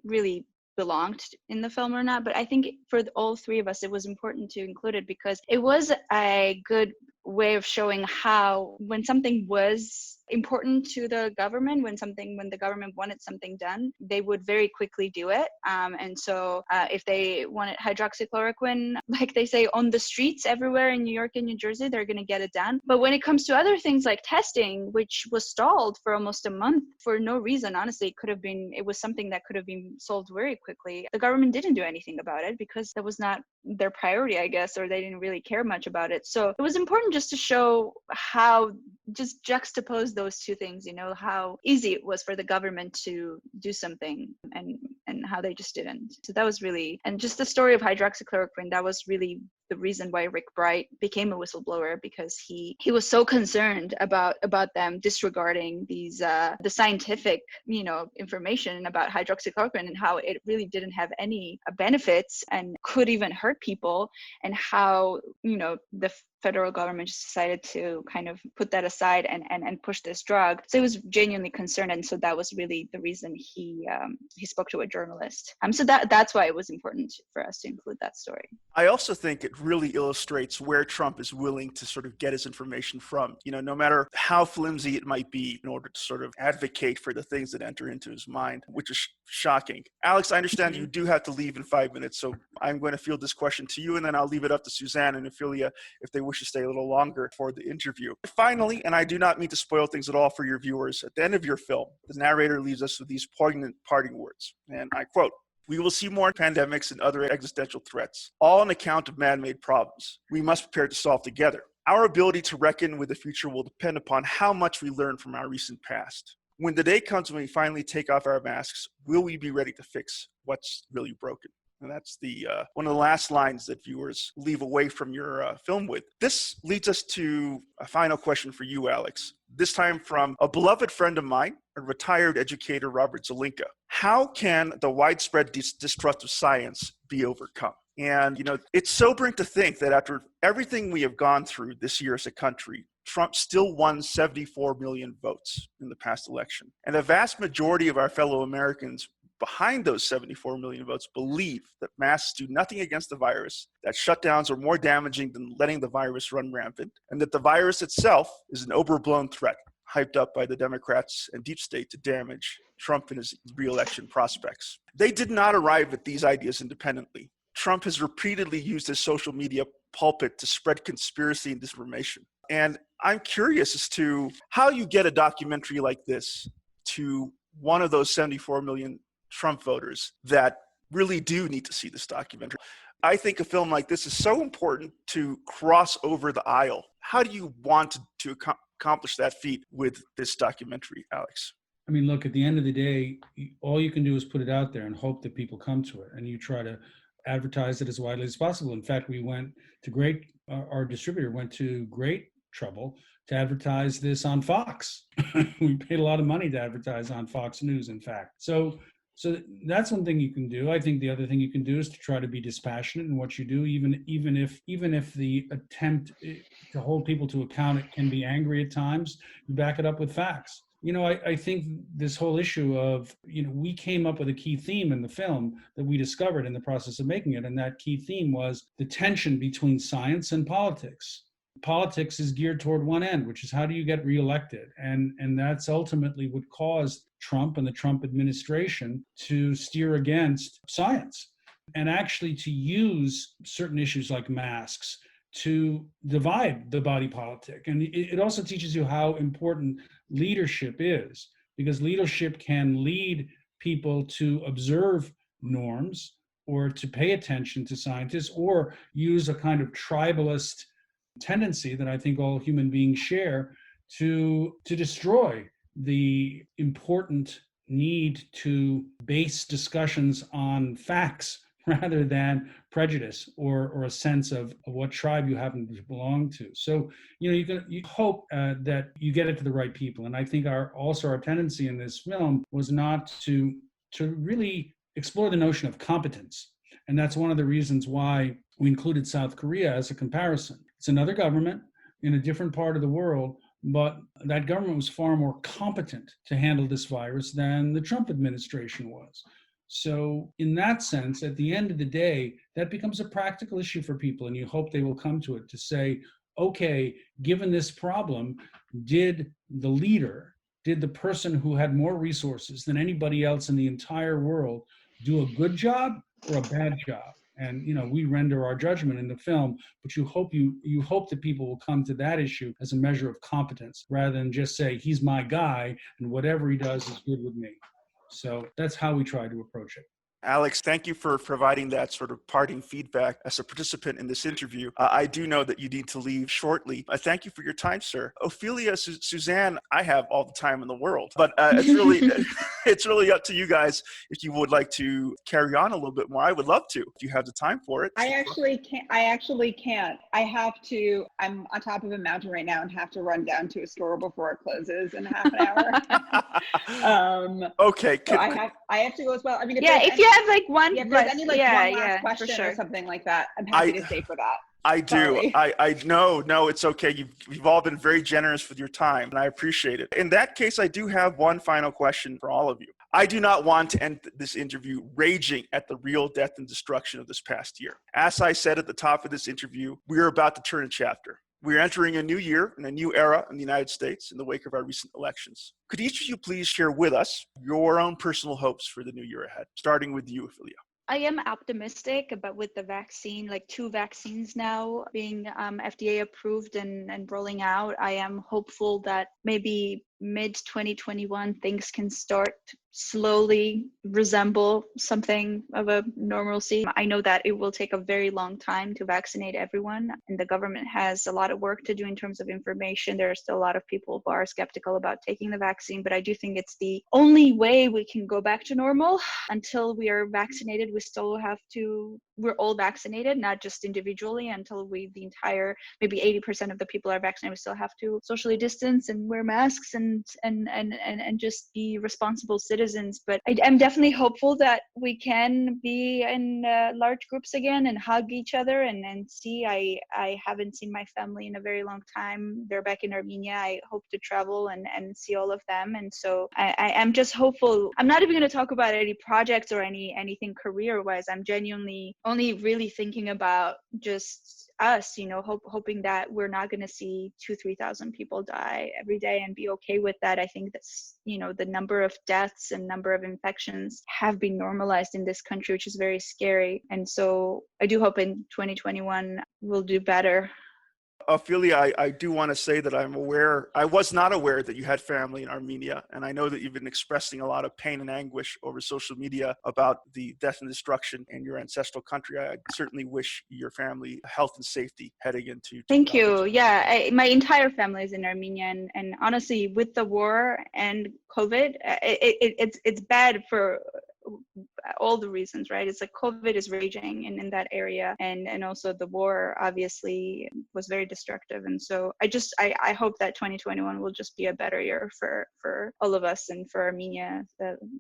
really belonged in the film or not, but I think for all three of us it was important to include it because it was a good way of showing how when something was important to the government, when the government wanted something done, they would very quickly do it. And so if they wanted hydroxychloroquine, like they say, on the streets everywhere in New York and New Jersey, they're going to get it done. But when it comes to other things like testing, which was stalled for almost a month for no reason, honestly, it was something that could have been solved very quickly. The government didn't do anything about it because that was not their priority, I guess, or they didn't really care much about it. So it was important just to show how, just juxtapose those two things, how easy it was for the government to do something and how they just didn't. So that was really, and just the story of hydroxychloroquine, that was really the reason why Rick Bright became a whistleblower, because he was so concerned about them disregarding these the scientific information about hydroxychloroquine and how it really didn't have any benefits and could even hurt people, and how the federal government just decided to kind of put that aside and push this drug. So he was genuinely concerned, and so that was really the reason he spoke to a journalist. So that's why it was important for us to include that story. I also think it really illustrates where Trump is willing to sort of get his information from, no matter how flimsy it might be, in order to sort of advocate for the things that enter into his mind, which is shocking. Alex, I understand you do have to leave in 5 minutes, so I'm going to field this question to you, and then I'll leave it up to Suzanne and Ophelia if they wish to stay a little longer for the interview. Finally, and I do not mean to spoil things at all for your viewers, at the end of your film, the narrator leaves us with these poignant parting words, and I quote, "We will see more pandemics and other existential threats, all on account of man-made problems we must prepare to solve together. Our ability to reckon with the future will depend upon how much we learn from our recent past. When the day comes when we finally take off our masks, will we be ready to fix what's really broken?" And that's the one of the last lines that viewers leave away from your film with. This leads us to a final question for you, Alex. This time from a beloved friend of mine, a retired educator, Robert Zelenka. How can the widespread distrust of science be overcome? And, it's sobering to think that after everything we have gone through this year as a country, Trump still won 74 million votes in the past election. And the vast majority of our fellow Americans behind those 74 million votes believe that masks do nothing against the virus, that shutdowns are more damaging than letting the virus run rampant, and that the virus itself is an overblown threat hyped up by the Democrats and deep state to damage Trump and his re-election prospects. They did not arrive at these ideas independently. Trump has repeatedly used his social media pulpit to spread conspiracy and disinformation. And I'm curious as to how you get a documentary like this to one of those 74 million Trump voters that really do need to see this documentary. I think a film like this is so important to cross over the aisle. How do you want to accomplish that feat with this documentary, Alex? I mean, look, at the end of the day, all you can do is put it out there and hope that people come to it, and you try to advertise it as widely as possible. In fact, our distributor went to great trouble to advertise this on Fox. We paid a lot of money to advertise on Fox News, in fact. So that's one thing you can do. I think the other thing you can do is to try to be dispassionate in what you do, even if the attempt to hold people to account, it can be angry at times. You back it up with facts. I think this whole issue of, we came up with a key theme in the film that we discovered in the process of making it. And that key theme was the tension between science and politics. Politics is geared toward one end, which is how do you get reelected? And that's ultimately what caused Trump and the Trump administration to steer against science and actually to use certain issues like masks to divide the body politic. And it also teaches you how important leadership is, because leadership can lead people to observe norms or to pay attention to scientists or use a kind of tribalist tendency that I think all human beings share to destroy the important need to base discussions on facts rather than prejudice or a sense of what tribe you happen to belong to. So, you hope that you get it to the right people. And I think our tendency in this film was not to really explore the notion of competence. And that's one of the reasons why we included South Korea as a comparison. It's another government in a different part of the world, but that government was far more competent to handle this virus than the Trump administration was. So in that sense, at the end of the day, that becomes a practical issue for people, and you hope they will come to it to say, okay, given this problem, did the person who had more resources than anybody else in the entire world do a good job or a bad job? And we render our judgment in the film, but you hope that people will come to that issue as a measure of competence rather than just say he's my guy and whatever he does is good with me. So that's how we try to approach it. Alex, thank you for providing that sort of parting feedback as a participant in this interview. I do know that you need to leave shortly. I thank you for your time, sir. Ophelia, Suzanne, I have all the time in the world, but it's really up to you guys if you would like to carry on a little bit more. I would love to, if you have the time for it. I actually can't. I'm on top of a mountain right now and have to run down to a store before it closes in half an hour. Okay. So I have to go as well. I mean, if you have like one, if there's any one last question for sure. or something like that, I'm happy to stay for that. I do. I know it's okay. You've all been very generous with your time, and I appreciate it. In that case, I do have one final question for all of you. I do not want to end this interview raging at the real death and destruction of this past year. As I said at the top of this interview, we are about to turn a chapter. We are entering a new year and a new era in the United States in the wake of our recent elections. Could each of you please share with us your own personal hopes for the new year ahead, starting with you, Ophelia? I am optimistic about with the vaccine, like 2 vaccines now being FDA approved and rolling out. I am hopeful that maybe mid-2021 things can start slowly resemble something of a normalcy. I know that it will take a very long time to vaccinate everyone, and the government has a lot of work to do in terms of information. There are still a lot of people who are skeptical about taking the vaccine, but I do think it's the only way we can go back to normal. Until we are vaccinated, we still have to we're all vaccinated, not just individually, until the entire, maybe 80% of the people are vaccinated. We still have to socially distance and wear masks and just be responsible citizens. But I'm definitely hopeful that we can be in large groups again and hug each other and see. I haven't seen my family in a very long time. They're back in Armenia. I hope to travel and see all of them. And so I am just hopeful. I'm not even going to talk about any projects or anything career-wise. I'm genuinely only really thinking about just us, hoping that we're not going to see 2,000-3,000 people die every day and be okay with that. I think that's, the number of deaths and number of infections have been normalized in this country, which is very scary. And so I do hope in 2021 we'll do better. Ophelia, I do want to say that I was not aware that you had family in Armenia, and I know that you've been expressing a lot of pain and anguish over social media about the death and destruction in your ancestral country. I certainly wish your family health and safety heading into. Thank you. Yeah, my entire family is in Armenia, and honestly, with the war and COVID, it's bad for all the reasons, right? It's like COVID is raging in that area, and also the war obviously was very destructive. And so I hope that 2021 will just be a better year for all of us and for Armenia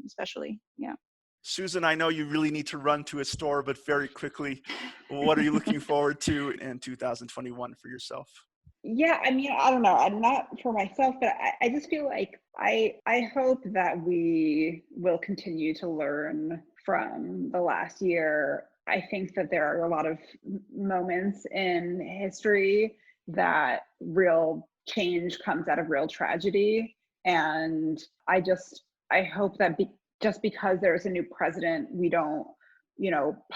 especially. Yeah. Susan, I know you really need to run to a store, but very quickly, what are you looking forward to in 2021 for yourself? Yeah, I mean, I don't know. I'm not for myself, but I just feel like I hope that we will continue to learn from the last year. I think that there are a lot of moments in history that real change comes out of real tragedy. And I hope that just because there's a new president, we don't,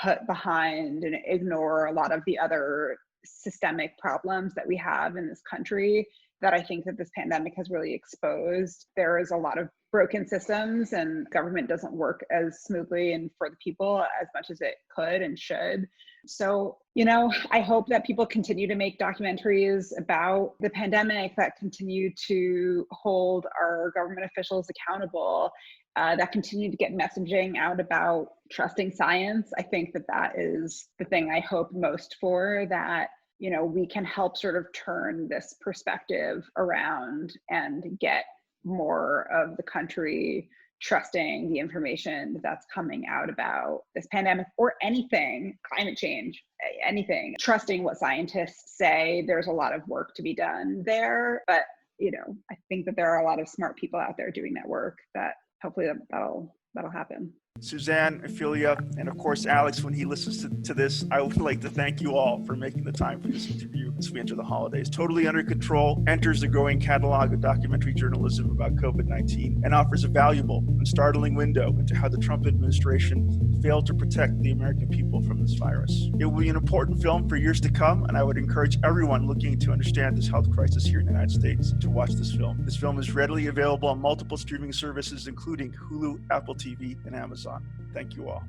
put behind and ignore a lot of the other systemic problems that we have in this country that I think that this pandemic has really exposed. There is a lot of broken systems, and government doesn't work as smoothly and for the people as much as it could and should. So, I hope that people continue to make documentaries about the pandemic, that continue to hold our government officials accountable, that continue to get messaging out about trusting science. I think that is the thing I hope most for, that we can help sort of turn this perspective around and get more of the country trusting the information that's coming out about this pandemic or anything, climate change, anything, trusting what scientists say. There's a lot of work to be done there, but I think that there are a lot of smart people out there doing that work, that hopefully that'll happen. Suzanne, Ophelia, and of course Alex, when he listens to this, I would like to thank you all for making the time for this interview as we enter the holidays. Totally Under Control enters the growing catalog of documentary journalism about COVID-19 and offers a valuable and startling window into how the Trump administration failed to protect the American people from this virus. It will be an important film for years to come, and I would encourage everyone looking to understand this health crisis here in the United States to watch this film. This film is readily available on multiple streaming services, including Hulu, Apple TV, and Amazon. Thank you all.